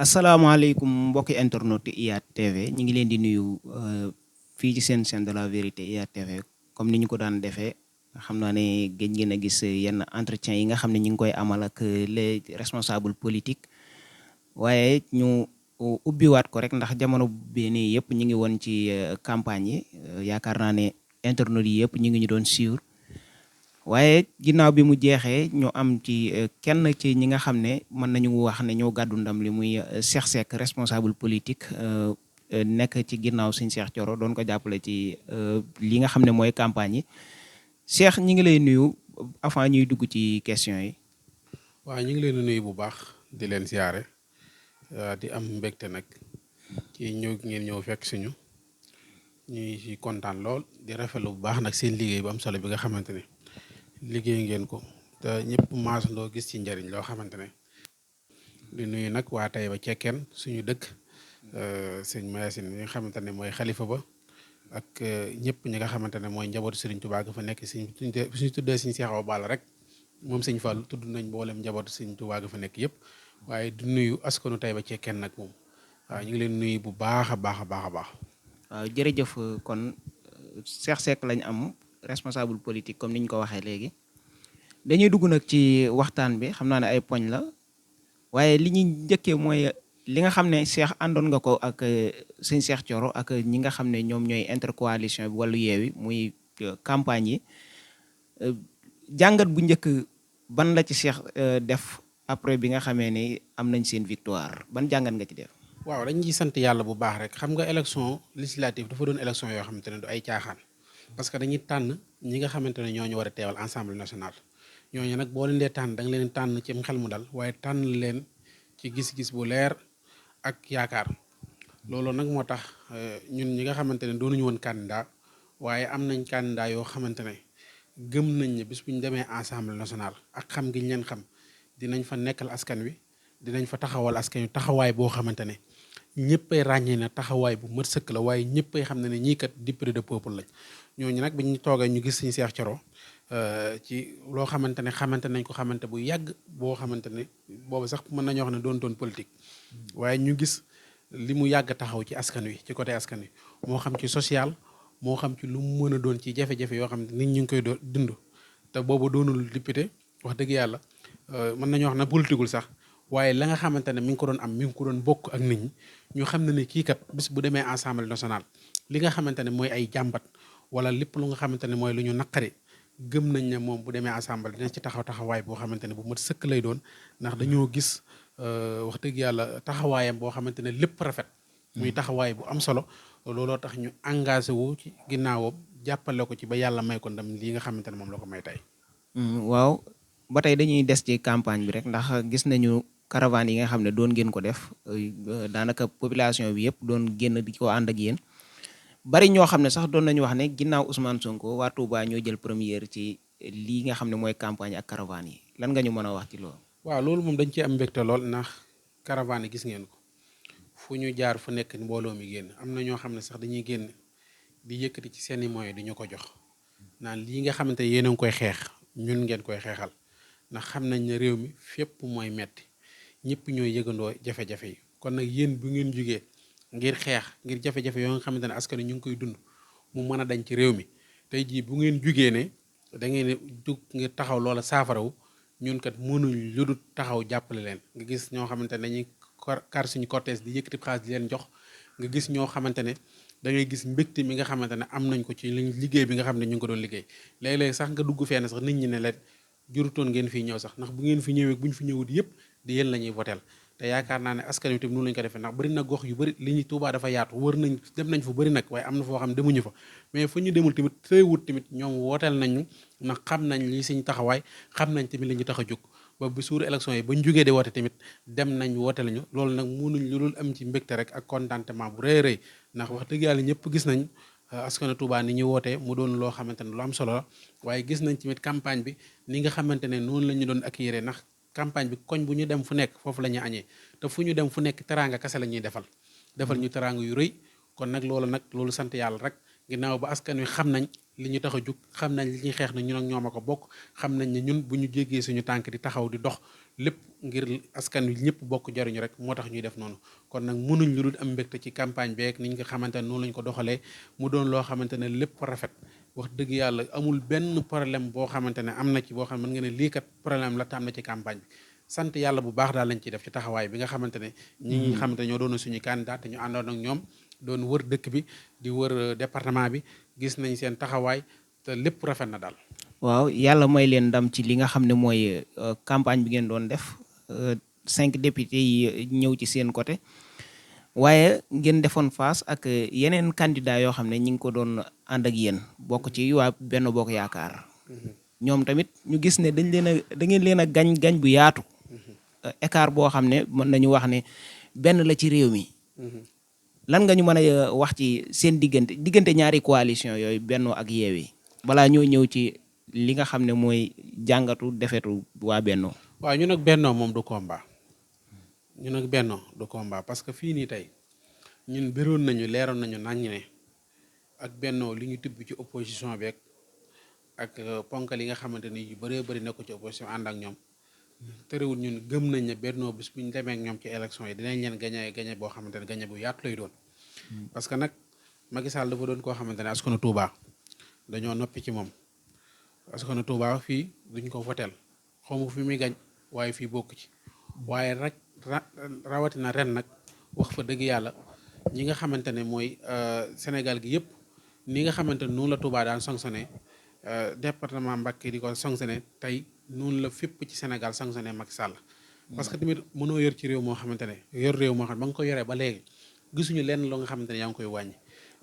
asalaamaaleykum mbokki internet IYAT TV ñu ngi leen di nuyu fii ci seen chaîne de la vérité IYAT TV comme ni ñu ko daan defee xam naa ne gëj ngeen a gis yenn entretien yi nga xam ne ñu ngi koy amal ak les responsables politiques waaye ñu ubbiwaat ko rek ndax jamono bii nii yëpp ñu ngi woon ci campagne yi yaakaar naa ne internet yi yëpp ñu ngi ñu doon suivre. waaye ginnaaw bi mu jeexee ñu am ci kenn ci ñi nga xam ne mën nañu wax ne ñoo gàddu ndam li muy Cheikh Seck responsable politique nekk ci ginnaaw Serigne Cheikh Thioro doon ko jàppale ci li nga xam ne mooy campagne yi Cheikh ñi ngi lay nuyu avant ñuy dugg ci question yi. waaw ñu ngi leen di nuyu bu baax di leen siyaare di am mbégte nag ci ñëw ngeen ñëw fekk suñu ñuy ci kontaan lool di rafetlu bu baax nag seen liggéey bu am solo bi nga xamante ne liggéey ngeen ko te ñëpp maasandoo gis ci njariñ loo xamante ne di nuyu nag waa Taïba Cekkeen suñu dëkk sëñ Mayacine mi nga xamante ne mooy xalifa ba ak ñëpp ñi nga xamante ne mooy njabootu Serigne Touba ga fa nekk suñu tuddee suñu Cheikh Awa Balla rek moom sëñ Fall tudd nañ mboolem njabootu Serigne Touba ga fa nekk yëpp waaye di nuyu askanu Taïba Cekkeen nag moom waaw ñu ngi leen nuyu bu baax a baax a baax a baax. waaw jërëjëf kon Cheikh Seck lañ am responsable politique comme ni ñu ko waxee léegi dañuy dugg nag ci waxtaan bi xam naa ne ay poñ la waaye li ñuy njëkkee mooy li nga xam ne Cheikh àndoon nga ko ak sëñ Cheikh Thioro ak ñi nga xam ne ñoom ñooy intercoalition bi wàllu yeewi muy campagne yi jàngat bu njëkk ban la ci Cheikh def après bi nga xamee ni am nañ seen victoire ban jàngat nga ci def. waaw dañ ciy sant yàlla bu baax rek xam nga élection législative dafa doon élection yoo xamante ne du ay caaxaan parce que dañuy tànn ñi nga xamante ne ñoo ñu war a teewal Assemblée nationale ñooñu nag boo leen dee tànn da nga leen tànn ci xel mu dal waaye tànn leen ci gis-gis bu leer ak yaakaar loolu nag moo tax ñun ñi nga xamante ne doonuñu woon candidat waaye am nañ candidat yoo xamante ne gëm nañ ne bis bu ñu demee Assemblée nationale ak xam gi ñu leen xam dinañ fa nekkal askan wi dinañ fa taxawal askan wi taxawaay boo xamante ne ñëppay ràññee na taxawaay bu mat sëkk la waaye ñëppay xam ne ne ñii kat député de peuple lañ ñooñu nag bi ñu toogee ñu gis suñu Cheikh Thioro ci loo xamante nañ ko xamante bu yàgg boo xamante ne boobu sax mën nañoo wax ne doon politique waaye ñu gis li mu yàgg taxaw ci askan wi ci côté askan wi moo xam ci social moo xam ci lu mu mën a doon ci jafe-jafe yoo xam ne nit ñu ngi koy dund te boobu doonul député wax dëgg yàlla mën nañoo wax ne politiqueul sax waaye la nga xamante ne mi ngi ko doon am mi ngi ko doon bokk ak nit ñi ñu xam ne ne kii kat bis bu demee Assemblée nationale li nga xamante ne mooy ay jàmbat wala lépp lu nga xamante ne mooy lu ñu naqari gëm nañ ne moom bu demee Assemblée dina ci taxawaay boo xamante ne bu mat sëkk lay doon ndax dañoo gis wax dëgg yàlla taxawaayam boo xamante ne lépp rafet muy taxawaay bu am solo looloo tax ñu engagé wu ci ginnaawam jàppale ko ci ba yàlla may ko ndam lii nga xamante ne moom la ko may tey. waaw ba tey dañuy des ci campagne bi rek ndax gis nañu caravane yi nga xam ne doon ngeen ko def daanaka population bi yëpp doon génn di ko ànd ak yéen bari ñoo xam ne sax doon nañu wax ne ginnaaw Ousmane Sonko waa Touba ñoo jël première ci lii nga xam ne mooy campagne ak caravane yi lan nga ñu mën a wax ci loolu. waaw loolu moom dañ ci am mbégte lool ndax caravane yi gis ngeen ko fu ñu jaar fu nekk mbooloo mi génn am na ñoo xam ne sax dañuy génn di yëkkati ci seeni moyens di ñu ko jox naan lii nga xamante ne yéen a ngi koy xeex ñun ngeen koy xeexal ndax xam nañ ne réew mi fépp mooy metti ñëpp ñooy yëgandoo jafe-jafe yi kon nag yéen bu ngeen jugee ngir xeex ngir jafe-jafe yoo nga xamante ne askan wi ñu ngi koy dund mu mën a dañ ci réew mi tey jii bu ngeen jugee ne da ngeen jug ngir taxaw loola saafarawu ñun kat mënuñ lu dul taxaw jàppale leen nga gis ñoo xamante ne dañuy kar suñu cortège di yëkkati xaalis di leen jox nga gis ñoo xamante ne da ngay gis mbégte mi nga xamante ne am nañ ko ci liggéey bi nga xam ne ñu ngi ko doon liggéey léeg-léeg sax nga dugg fenn sax nit ñi ne leen jurutoon ngeen fii ñëw sax ndax bu ngeen fi ñëwee bu ñu fi ñëwut yëpp di yéen la ñuy votel te yaakaar naa ne askan wi tamit noonu lañu ko defee ndax bëri na gox yu bëri li ñuy Tuubaa dafa yaatu wër nañ dem nañ fu bëri nag waaye am na foo xam demuñu fa mais fu ñu demul tamit tëywut tamit ñoom wooteel nañu ndax xam nañ li suñu taxawaay xam nañ tamit li ñu tax a jóg ba bu suuru élection yi ba ñu jógee di woote tamit dem nañ woote lañu loolu nag mënuñ lu dul am ci mbégte rek ak contentement bu rëy rëy ndax wax dëgg yàlla ñëpp gis nañ askanu Touba ni ñu wootee mu doon loo xamante ne lu am solo la waaye gis nañ tamit campagne bi ni nga xamante ne noonu la ñu doon accueillir ndax campagne bi koñ bu ñu dem fu nekk foofu la ñuy añee te fu ñu dem fu nekk teraanga kase la ñuy defal ñu teraanga yu rëy kon nag loolu sant yàlla rek ginnaaw ba askan wi xam nañ li ñu tax a jug xam nañ li ñuy xeex na ñun ak ñoom a ko bokk xam nañ ne ñun bu ñu jéggee suñu tànk di taxaw di dox lépp ngir askan wi ñëpp bokk jariñu rek moo tax ñuy def noonu. kon nag mënuñ lu dul am mbégte ci campagne beeg niñ ko xamante ne noonu lañ ko doxalee mu doon loo xamante ne lépp rafet wax dëgg yàlla amul benn problème boo xamante ne am na ci boo xam ne mën nga ne lii kat problème la te am na ci campagne bi. sant yàlla bu baax daal lañ ciy def ci taxawaay bi nga xamante ne ñi xamante ne ñoo doon suñu candidat te ñu àndoon ak ñoom doon wër dëkk bi di wër département bi gis nañ seen taxawaay te lépp rafet na daal. waaw yàlla may leen ndam ci li nga xam ne mooy campagne bi ngeen doon def 5 députés yi ñëw ci seen côté waaye ngeen defoon face ak yeneen candidat yoo xam ne ñi ngi ko doon ànd ak yéen bokk ci waa Benno Bokk Yaakaar ñoom tamit ñu gis ne da ngeen leen a gañ bu yaatu écart boo xam ne mën nañu wax ne benn la ci réew mi lan nga ñu mën a wax ci seen diggante ñaari coalition yooyu Benno ak Yewwi balaa ñoo ñëw ci li nga xam ne mooy jàngatu defetu waa Benno. waaw ñun ak Benno moom du combat ñun ak Benno du combat parce que fii nii tey ñun biroon nañu leeroon nañu naññ ne ak Benno li ñu tibb ci opposition beeg ak ponk li nga xamante ni yu bëree bëri nekk ci opposition ànd ak ñoom terewul ñun gëm nañ ne Benno bis bu ñu demee ak ñoom ci élection yi dinañ leen gañe boo xamante ne gañe bu yaatu lay doon. parce que nag Macky Sall dafa doon koo xamante ne askanu Touba dañoo noppi ci moom. askanu Touba fii duñ ko voteel xawma fi muy gañ waaye fii bokk ci waaye rek rawatina ren nag wax fa dëgg yàlla ñi nga xamante ne mooy Sénégal gi yëpp ni nga xamante ne noonu la Touba daan sanctionné département Mbacké di ko sanctionné tey noonu la fépp ci Sénégal sanctionné Macky Sall. parce que tamit mënoo yor ci réew moo xamante ne yor réew moo xam ne ba nga ko yoree ba léegi gisuñu lenn loo nga xamante ne yaa ngi koy wàññi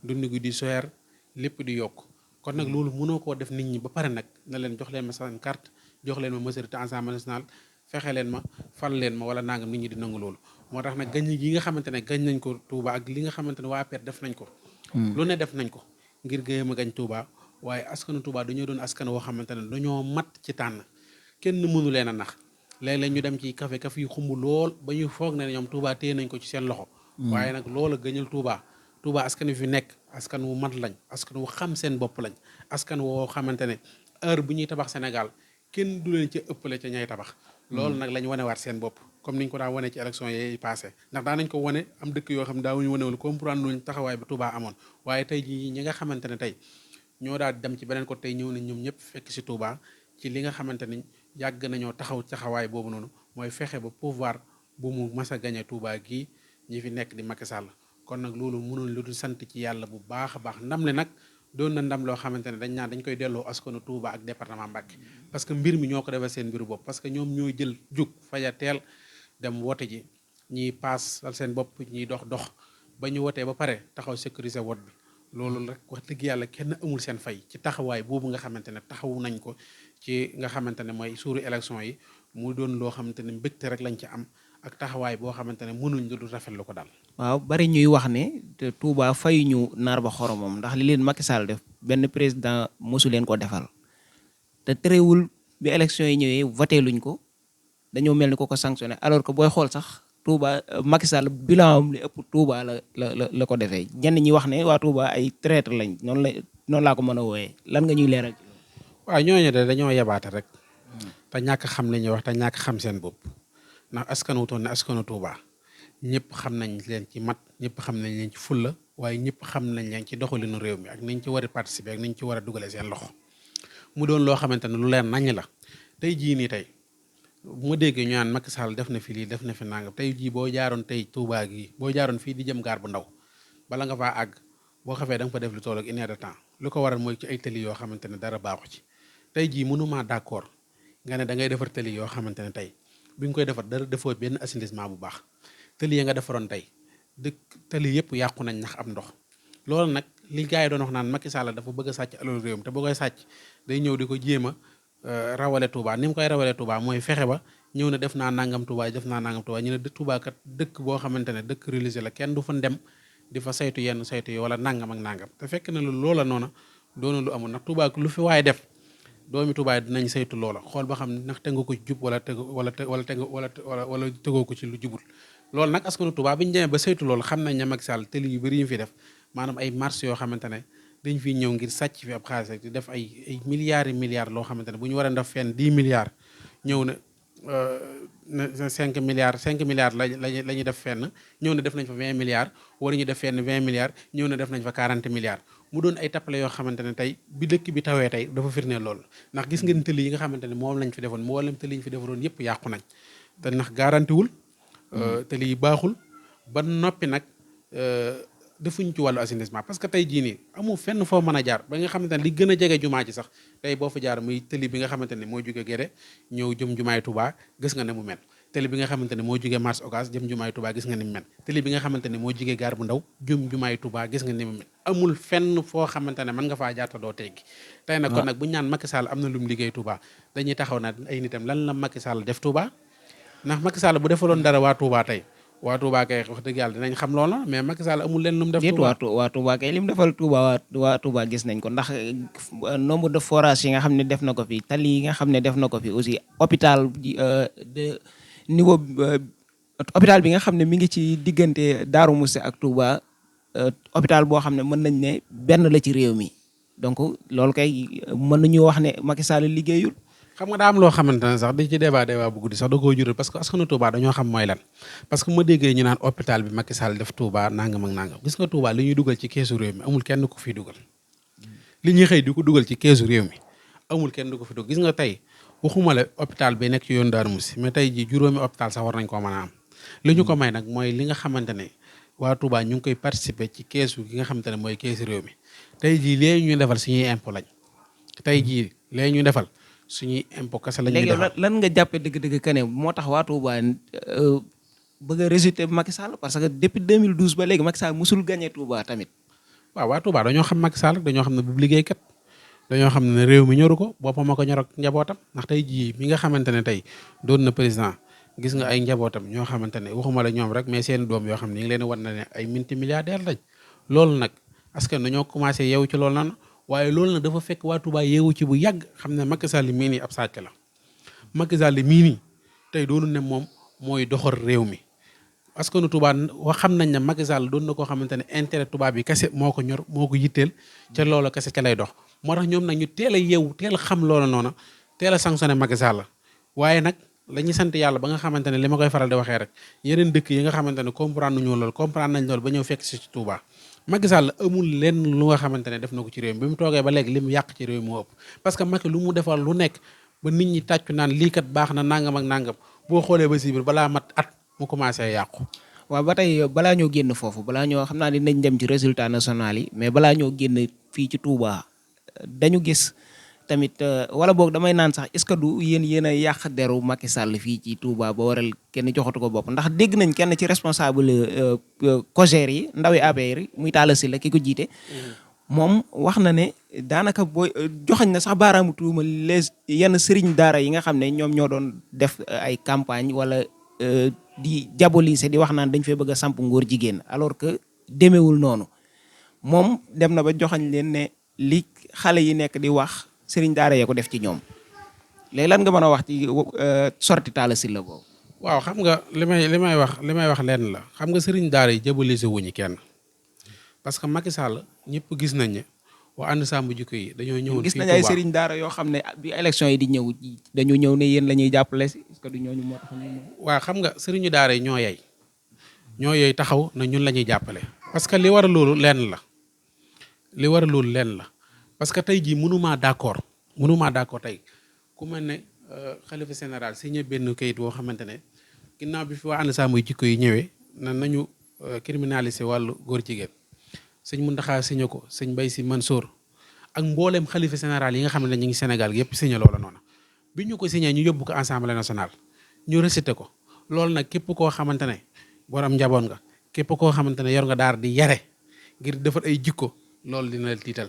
dund gi di soer lépp di yokk kon nag loolu mënoo koo def nit ñi ba pare nag na leen jox leen ma seen carte jox leen ma majorité Assemblée nationale fexe leen ma fal leen ma wala nangam nit ñi di nangu loolu moo tax nag gañ gi nga xamante ne gañ nañ ko Touba ak li nga xamante ne waa APR def nañ ko lu ne def nañ ko ngir gëyam a gañ Touba waaye askanu Touba dañoo doon askan woo xamante ne dañoo mat ci tànn kenn mënu leen a nax léeg-léeg ñu dem ci café yu xumb lool ba ñu foog ne ñoom Touba téye nañ ko ci seen loxo waaye nag loola gëñal Touba askan wi fi nekk askan wu mat lañ askan wu xam seen bopp lañ askan woo xamante ne heure bu ñuy tabax Sénégal kenn du leen ca ëppale ca ñay tabax loolu nag lañ wanewaat seen bopp comme niñ ko daa wane ci élection yi passé ndax daa nañ ko wane am dëkk yoo xam ne daawuñu wanewul comprendre luñ taxawaay bi Touba amoon waaye tey jii ñi nga xamante ne tey ñoo daal dem ci beneen ko tey ñëw nañ ñoom ñëpp fekk si Touba ci li nga xamante ni yàgg nañoo taxawaay boobu noonu mooy fexe ba pouvoir bu mu mas a gañe Touba gii ñi fi nekk di Macky Sall kon nag loolu mënul lu dul sant ci yàlla bu baax a baax ndam le nag doon na ndam loo xamante ne dañ koy delloo askanu Touba ak département Mbacké parce que mbir mi ñoo ko defal seen mbiru bopp parce que ñoom ñoo jël jug faja teel dem wote ji ñiy paas seen bopp ñiy dox ba ñu wotee ba pare taxaw sécuriser vote bi loolu rek wax dëgg yàlla kenn amul seen fay ci taxawaay boobu nga xamante ne taxawu nañ ko ci nga xamante ne mooy suuru élection yi mu doon loo xamante ne mbégte rek lañ ci am ak taxawaay boo xamante ne mënuñ lu dul rafetlu ko daal. waaw bari ñuy wax ne te Touba fayuñu naar ba xoromam ndax li leen Macky Sall def benn président mosu leen ko defal te terewul bi élection yi ñëwee voté luñ ko dañoo mel ni ko sanctionné alors que booy xool sax Touba Macky Sall bilan am li ëpp Touba la ko defee ñenn ñi wax ne waa Touba ay traître lañ noonu laa ko mën a wooyee lan nga ñuy leeral. waaw ñooñu de dañoo yabaate rek te ñàkk xam li ñuy wax te ñàkk xam seen bopp. ndax askan wu toon ne askanu Touba ñëpp xam nañ leen ci mat ñëpp xam nañ leen ci fulla waaye ñëpp xam nañ leen ci doxalinu réew mi ak niñ ci war a participer ak niñ ci war a dugale seen loxo mu doon loo xamante ne lu leen nañ la tey jii nii tey bu ma déggee ñu naan Macky Sall def na fi lii def na fi nangam tey jii boo jaaroon tey Touba gi boo jaaroon fii di jëm gaar bu ndaw bala nga faa àgg boo xafee da nga fa def lu toll ak 1 heure de temps lu ko waral mooy ci ay tëli yoo xamante ne dara baaxu ci tey jii mënumaa d'accord nga ne da ngay defar tëli yoo xamante ne tey bi nga koy defar dara defoo benn assainissement bu baax tëli ya nga defaroon tey tëli yëpp yàqu nañ ndax am ndox loolu nag li gars yi doon wax naan Macky Sall dafa bëgg a sàcc alalu réew mi te boo koy sàcc day ñëw di ko jéem a rawale Touba ni mu koy rawale Touba mooy fexe ba ñëw ne def naa nangam Touba ñu ne Touba kat dëkk boo xamante ne dëkk religieux la kenn du fa dem di fa saytu yenn saytu yi wala nangam ak nangam te fekk na loola noona doona lu amul ndax Touba lu fi waaye def doomi Touba dinañ saytu loola xool ba xam ndax tegu ko ci jub wala tegoo ko ci lu jubul loolu nag askanu Touba bi ñu demee ba saytu loolu xam nañ ne Macky Sall tëli yu bëri yu fi def maanaam ay marché yoo xamante ne dañ fiy ñëw ngir sàcc fi ab xaalis rek di def ay milliards loo xamante ne bu ñu war a def fenn 10 milliards ñëw na ne 5 milliards la ñu def fenn ñëw na def nañ fa 20 milliards, wala ñu def fenn 20 milliards ñëw na def nañ fa 40 milliards. mu doon ay tappale yoo xamante ne tey bi dëkk bi tawee tey dafa firndeel loolu. ndax gis ngeen tëli yi nga xamante ne moom lañ fi defoon mboolem tëli yi ñu fi defaroon yëpp yàqu nañ te ndax garanti wul tëli yi baaxul ba noppi nag defuñ ci wàllu assainissement. parce que tey jii nii amul fenn foo mën a jaar ba nga xamante ne li gën a jege jumaa ji sax tey boo fa jaar muy tëli bi nga xamante ne moo jóge Guédé ñëw jëm jumaay Touba gis nga ne mu mel. tëli bi nga xamante ne moo jóge marché Ocass jëm jumaay Touba gis nga ni mu mel. tëli bi nga xamante ne moo jóge gaar bu ndaw jëm jumaay Touba gis nga ni mu mel. amul fenn foo xamante ne mën nga faa jaarta doo teggi. tey nag kon nag bu ñu naan Macky Sall am na lu mu liggéey Touba dañuy taxaw na ay nitam lan la Macky Sall def Touba. ndax Macky Sall bu defaloon dara waa Touba tey waa Touba kay wax dëgg yàlla dinañ xam loola mais Macky Sall amul leen lu mu def Touba. waa Touba kay li mu defal Touba waa Touba gis nañ ko ndax nombre de forage yi nga xam ne def na ko fi tali yi nga xam ne def na ko fi aussi hôpital de niveau hôpital bi nga xam ne mi ngi ci diggante Darou Moussi ak Touba hôpital boo xam ne mën nañ ne benn la ci réew mi donc loolu kay mën nañu wax ne Macky Sall liggéeyul. xam nga daa am loo xamante ne sax di ci débat bu guddi sax da koo jural parce que askanu Touba dañoo xam mooy lan. parce que ma déggee ñu naan hôpital bi Macky Sall def Touba nangam ak nangam gis nga Touba li ñuy dugal ci keesu réew mi amul kenn ku fi dugal. li ñuy xëy di ko dugal ci keesu réew mi amul kenn du ko fi dugal gis nga tey waxuma la hôpital bi nekk ci yoon Darou Moussi mais tey ji juróomi hôpital sax war nañ koo mën a am. li ñu ko may nag mooy li nga xamante ne waa Touba ñu ngi koy participer ci keesu gi nga xamante ne mooy keesu réew mi tey jii léegi ñu defal suñuy impôt lañ tey jii léegi ñu defal suñuy impôt kese la ñuy defal. léegi lan nga jàppee dëgg-dëgg que ne moo tax waa Touba bëgg a résulté Macky Sall parce que depuis 2012 ba léegi Macky Sall musul gagné Touba tamit. waaw waa Touba dañoo xam Macky Sall dañoo xam ne bu liggéeykat dañoo xam ne réew mi ñoru ko boppam a ko ñor ak njabootam ndax tey jii mi nga xamante ne tey doon na président gis nga ay njabootam ñoo xamante ne waxuma la ñoom rek mais seen doom yoo xam ne ñu ngi leen wan na ne ay multimilliardaire lañ loolu nag askan dañoo commencé yeewu ci loolu naan waaye loolu nag dafa fekk waa Touba yeewu ci bu yàgg xam ne Macky Sall mii nii ab sàcc la Macky Sall mii nii tey doonu ne moom mooy doxal réew mi askanu Touba xam nañ ne Macky Sall doon na koo xamante ne intérêt Touba bi kese moo ko ñor moo ko yitteel ca loola kese ca lay dox moo tax ñoom nag ñu teel a yeewu teel a xam loola noona teel a sanctionné Macky Sall waaye nag la ñuy sant yàlla ba nga xamante ne li ma koy faral di waxee rek yeneen dëkk yi nga xamante ne comprendre nañu loolu comprendre nañ loolu ba ñëw fekk si ci Touba Macky Sall amul lenn lu nga xamante ne def na ko ci réew mi bi mu toogee ba léegi li mu yàq ci réew mi moo ëpp parce que Macky lu mu defal lu nekk ba nit ñi tàccu naan lii kat baax na nangam ak nangam boo xoolee ba si biir balaa mat at mu commencé yàqu. waaw ba tey balaa ñoo génn foofu balaa ñoo xam naa dinañ dem ci résultat national yi mais balaa ñoo génn fii ci Touba dañu gis tamit wala boog damay naan sax est-ce que du yéen a yàq deru Macky Sall fii ci Touba ba waral kenn joxatu ko bopp ndax dégg nañ kenn ci responsable COJER yi ndawi APR yi muy Talla Sylla ki ko jiite. moom wax na ne daanaka booy joxañ na sax baaraamu tuuma les yenn sëriñ daara yi nga xam ne ñoom ñoo doon def ay campagne wala di diaboliser di wax naan dañ fee bëgg a samp ngóor jigéen alors que demeewul noonu moom dem na ba joxañ leen ne li xale yi nekk di wax sëriñ daara yee ko def ci ñoom léegi lan nga mën a wax ci sorti Talla Sylla boobu. waaw xam nga li may wax lenn la xam nga sëriñ daara yi diaboliser wuñu kenn parce que Macky Sall ñëpp gis nañ ne waa ànd sàmm jikko yi dañoo ñëwoon gis nañ ay sëriñ daara yoo xam ne bi élection yi di ñëw dañu ñëw ne yéen la ñuy jàppale si est-ce que du ñooñu moo tax ñu. waaw xam nga sëriñu daara yi ñoo yey taxaw na ñun la ñuy jàppale. parce que li war a loolu lenn la parce que tey jii mënumaa d'accord tey ku mel ne xalifa général signé benn kayit boo xamante ne ginnaaw bi fi waa ànd sàmm jikko yi ñëwee nañu criminaliser wàllu góor jigéen. sëñ Mountakha signé ko sëñ Mbaye Sy Mansour ak mbooleem xalifa général yi nga xam ne ñu ngi Sénégal yëpp signé loola noonu bi ñu ko signé ñu yóbbu ko Assemblée nationale ñu récité ko loolu nag képp koo xamante ne borom njaboot nga képp koo xamante ne yor nga daar di yare ngir defar ay jikko loolu dina la tiital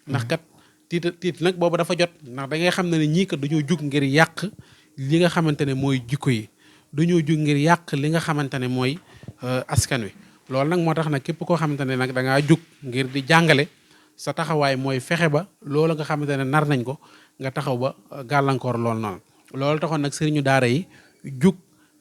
ndax kat tiit nag boobu dafa jot ndax da ngay xam ne ñii kat dañoo jug ngir yàq li nga xamante ne mooy jikko yi dañoo jug ngir yàq li nga xamante ne mooy askan wi loolu nag moo tax nag képp koo xamante ne nag da ngaa jug ngir di jàngale sa taxawaay mooy fexe ba loolu nga xamante ne nar nañ ko nga taxaw ba gàllankoor loolu noonu loolu taxoon nag sëriñu daara yi jug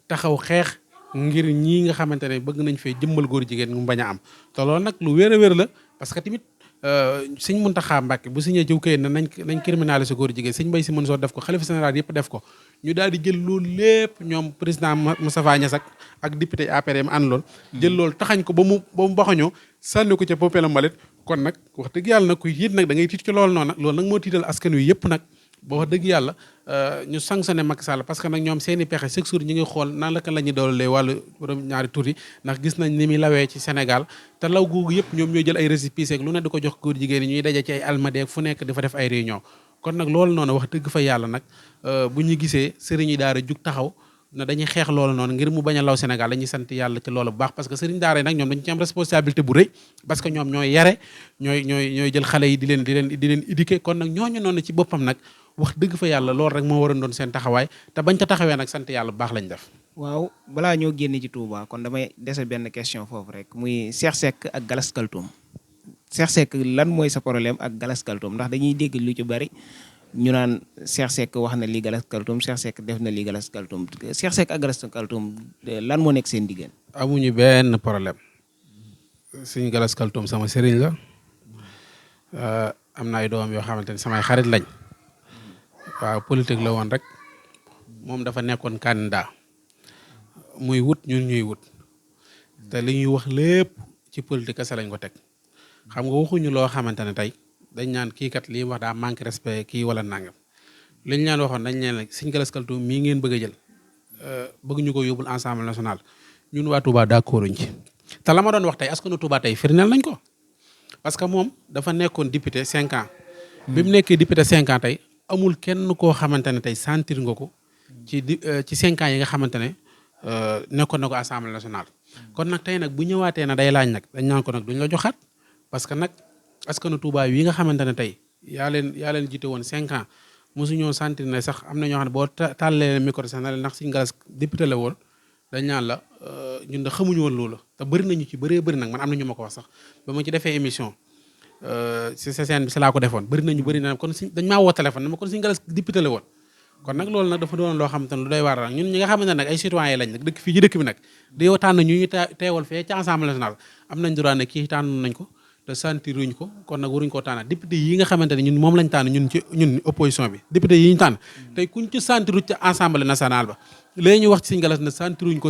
taxaw xeex ngir ñii nga xamante ne bëgg nañ fee jëmmal góor jigéen mu bañ a am te loolu nag lu wér a wér la parce que tamit sëñ Muntaxa Mbàkke bu signé jiw kayit na nañ criminaliser góor jigéen sëñ Mbay Si Mansour def ko xalifa général yëpp def ko ñu daal di jël loolu lépp ñoom président Moustapha Niasse ak député APR yi mu ànd lool jël loolu taxañ ko ba mu baxañoo sànni ko ca poubelle mbalit kon nag wax dëgg yàlla nag ku yit nag da ngay tiit ci loolu noonu loolu nag moo tiital askan wi yëpp nag ba wax dëgg yàlla ñu sanctionné Macky Sall parce que nag ñoom seeni pexe chaque jour ñu ngi xool nan la kan la ñuy doolee wàllu borom ñaari tur yi ndax gis nañ ni muy lawee ci Sénégal te law googu yëpp ñoom ñooy jël ay récépissé ak lu ne di ko jox góor jigéen yi ñuy daje ci ay almadeek fu nekk di fa def ay réunion kon nag loolu noonu wax dëgg fa yàlla nag bu ñu gisee sëriñ yi daara jug taxaw na dañuy xeex loolu noonu ngir mu bañ a law Sénégal dañuy sant yàlla ci loolu bu baax parce que sëriñ daara yi nag ñoom dañu ci am responsabilité bu rëy parce que ñoom ñooy yare ñooy jël xale yi di leen éduquer kon nag ñooñu noonu ci boppam nag wax dëgg fa yàlla loolu rek moo waroon doon seen taxawaay te bañ ta taxawee nag sant yàlla bu baax lañ def. waaw balaa ñoo génn ci Touba kon damay dese benn question foofu rek muy Cheikh Seck ak Galas Kaltoum Cheikh Seck lan mooy sa problème ak Galas Kaltoum ndax dañuy dégg lu ci bari ñu naan Cheikh Seck wax na lii Galas Kaltoum Cheikh Seck def na lii Galas Kaltoum Cheikh Seck ak Galas Kaltoum lan moo nekk seen diggante. amuñu benn problème suñu Galas Kaltoum sama sëriñ la am na ay doom yoo xamante ne samay xarit lañ. waaw politique la woon rek moom dafa nekkoon candidat muy wut ñun ñuy wut te li ñuy wax lépp ci politique kese lañ ko teg xam nga waxuñu loo xamante ne tey dañ naan kii kat lii wax daa manque respect kii wala nangam li ñu leen waxoon dañ leen Sëñ Galas Kaltoum mii ngeen bëgg a jël bëgg ñu ko yóbbul Assemblée nationale ñun waa Touba d'accorduñ ci te la ma doon wax tey askanu Touba tey firndeel nañ ko parce que moom dafa nekkoon député 5 ans. bi mu nekkee député 5 ans tey. amul kenn koo xamante ne tey sentir nga ko ci 5 ans yi nga xamante ne nekkoon na ko assemblée nationale. kon nag tey nag bu ñëwaatee na day laaj nag dañ naan ko nag duñ la joxaat parce que nag askanu Touba yi nga xamante ne tey yaa leen jiite woon 5 ans mosuñoo sentir ne sax am na ñoo xam ne boo tàllee micro sax na leen ndax Sëñ Galas député la woon dañ naan la ñun de xamuñu woon loolu te bëri nañu ci bëree bëri nag man am na ñu ma ko wax sax ba ma ci defee émission. si sa scène bi si laa ko defoon bëri na kon si dañ maa woo téléphone na ma kon Sëñ Galas député la woon kon nag loolu nag dafa doon loo xamante ne lu doy waar ñun ñi nga xamante ne nag ay citoyen lañ nag dëkk fii ci dëkk bi nag di tànn ñu teewal fee ci Assemblée nationale am nañ droit ne kii tànn nañ ko te sentiruñ ko kon nag waruñ koo tànn député yi nga xamante ne ñun moom lañ tànn ñun opposition bi député yi ñu tànn tey kuñ ci sentiru ci Assemblée nationale ba léegi ñu wax ci Sëñ Galas ne sentiruñ ko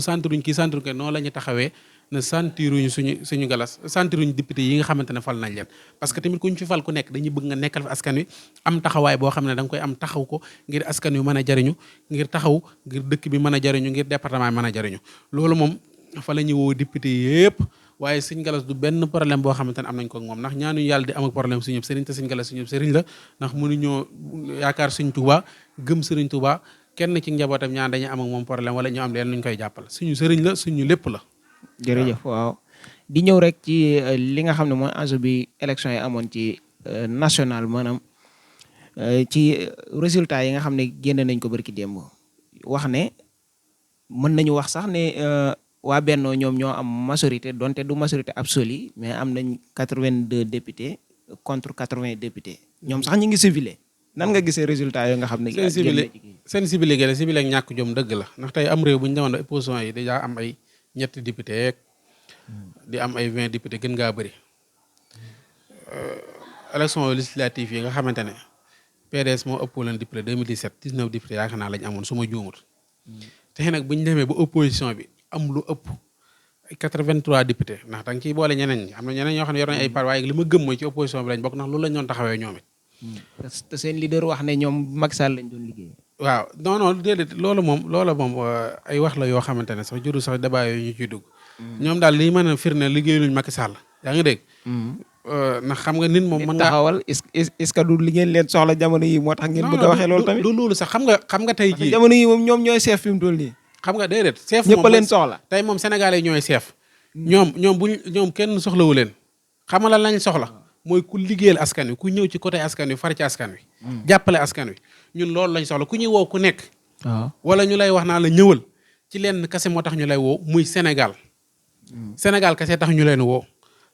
noonu la ñu taxawee ne sentiruñu suñu Galas sentiruñu député yi nga xamante ne fal nañ leen parce que tamit kuñ fi fal ku nekk dañuy bëgg nga nekkal fi askan wi am taxawaay boo xam ne da nga koy am taxaw ko ngir askan wi mën a jariñu ngir taxaw ngir dëkk bi mën a jariñu ngir département bi mën a jariñu loolu moom fa la ñuy woo député yëpp waaye Sëñ Galas du benn problème boo xamante ne am nañ ko ak moom ndax ñaanuñu yàlla di am ak problème suñu sëriñ te Sëñ Galas suñu sëriñ la ndax mënuñoo yaakaar Sëñ Tuubaa gëm Sëriñ Tuubaa kenn ci njabootam ñaan dañuy am ak moom problème wala ñu am leen luñ koy jàppal suñu sëriñ la suñu lépp la. jërëjëf waaw di ñëw rek ci li nga xam ne mooy enjeu bi élection yi amoon ci national maanaam ci résultat yi nga xam ne génne nañ ko barki démb wax ne mën nañu wax sax ne waa Benno ñoom ñoo am majorité donte du majorité absolue mais am nañ 82 députés contre 80 députés ñoom sax ñu ngi civilé nan nga gisee résultat yoo nga xam ne. seen civilé gi la civilé ak ñàkk jom dëgg la ndax tey am réew bu ñu demoon opposition yi déjà am ay ñetti député di am ay 20 député gën ngaa bëri élection législative yi nga xamante ne PDS moo ëpp leen député 2017 19 député yaakaar naa lañ amoon su ma juumut te nag bu ñu demee ba opposition bi am lu ëpp ay 83 député ndax da nga ciy boole ñeneen ñi am na ñeneen ñoo xam ne yor nañ ay par waaye li ma gëm mooy ci opposition bi lañ bokk ndax loolu lañ doon taxawee ñoom it te seen leader wax ne ñoom Macky Sall lañ doon liggéey. waaw non déedéet loolu moom ay wax la yoo xamante ne sax juru sax débat yooyu ñu ciy dugg ñoom daal li mën a firnde liggéey luñ Macky Sall yaa ngi dégg ndax xam nga nit moom mën nga taxawal est-ce que du li ngeen leen soxla jamono yi moo tax ngeen bëgg a waxee loolu tamit du loolu sax xam nga tey jii jamono yi moom ñoom ñooy chef fi mu toll nii xam nga déedéet chef ñëpp a leen soxla tey moom sénégalais ñooy chef ñoom kenn soxlawu leen xam nga lan lañ soxla mooy ku liggéeyal askan wi ku ñëw ci côté askan wi far ci askan wi jàppale askan wi ñun loolu lañ soxla ku ñuy woo ku nekk wala ñu lay wax naa la ñëwal ci leen kase moo tax ñu lay woo muy Sénégal kase tax ñu leen woo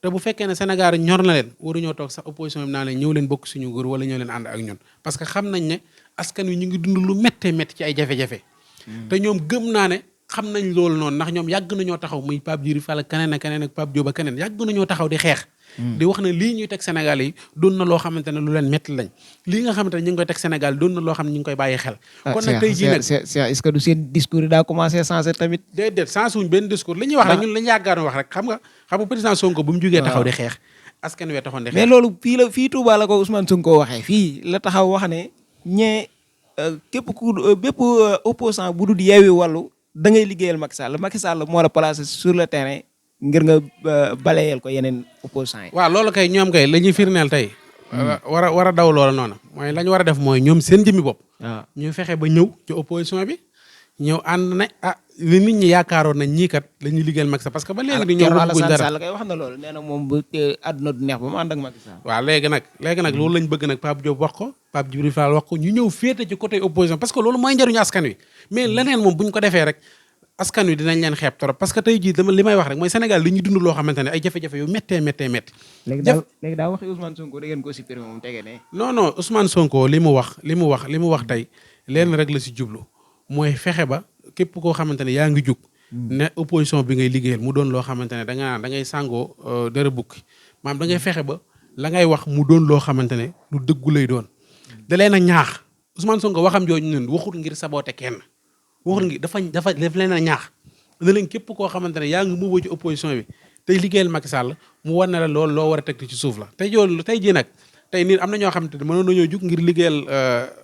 te bu fekkee ne Sénégal ñor na leen waruñoo toog sax opposition bi naa leen ñëw leen bokk suñu góor wala ñëw leen ànd ak ñun parce que xam nañ ne askan wi ñu ngi dund lu méttee métti ci ay jafe-jafe te ñoom gëm naa ne xam nañ loolu noonu ndax ñoom yàgg nañoo taxaw muy Pape Djibril Fall keneen ak Pape Diop ak keneen yàgg nañoo taxaw di xeex di wax ne lii ñuy teg Sénégal yi doon na loo xamante ne lu leen métti lañ lii nga xamante ne ñu ngi koy teg Sénégal doon na loo xam ne ñu ngi koy bàyyi xel kon nag tey jii nag est-ce que du seen discours yi daa commencé changer tamit déedéet sans suñ benn discours li ñuy wax rek ñun la ñu yàggaar wax rek xam nga président Sonko bu mu jógee taxaw di xeex askan wee taxoon di xeex mais loolu fii Touba la ko Ousmane Sonko waxee fii la taxaw wax ne ñee képp ku bépp opposant bu dul Yewwi Wallu da ngay liggéeyal Macky Sall moo la placé sur le terrain ngir nga balayeel ko yeneen opposant yi. waaw loolu kay ñoom kay la ñuy firneel tey. war a daw loola noonu mooy la ñu war a def mooy ñoom seen jëmmi bopp. waaw ñu fexe ba ñëw ci opposition bi ñëw ànd ne li nit ñi yaakaaroon nañ ñii kat la ñuy liggéeyal Macky Sall parce que ba léegi. di ñëw bëgguñ dara Sall kay wax na loolu nee na moom bu àdduna du neex ba mu ànd ak Macky Sall. waaw léegi nag loolu lañ bëgg nag Pape Diop wax ko Pape Djibril Fall wax ko ñu ñëw féete ci côté opposition parce que loolu mooy njëriñu askan wi mais leneen moom bu ñu ko defee rek askan wi dinañ leen xeeb trop parce que tey jii li may wax rek mooy Sénégal li ñuy dund loo xamante ne ay jafe-jafe yu méttee. léegi daa waxi Ousmane Sonko da ngeen ko supprimer moom tege ne. non Ousmane Sonko li mu wax tey leen rek la si jublu mooy fexe ba képp koo xamante ne yaa ngi jug ne opposition bi ngay liggéeyal mu doon loo xamante ne da ngay sàngoo dara bukki maanaam da ngay fexe ba la ngay wax mu doon loo xamante ne lu dëggu lay doon da leen a ñaax Ousmane Sonko waxam jooju ñun waxut ngir saboter kenn waxut ngir dafa def leen a ñaax da leen képp koo xamante ne yaa ngi muuboo ci opposition bi tey liggéeyal Macky Sall mu war na la loolu loo war a teg ci suuf la tey jii nag tey nit am na ñoo xamante ne mënoon nañoo jug ngir liggéeyal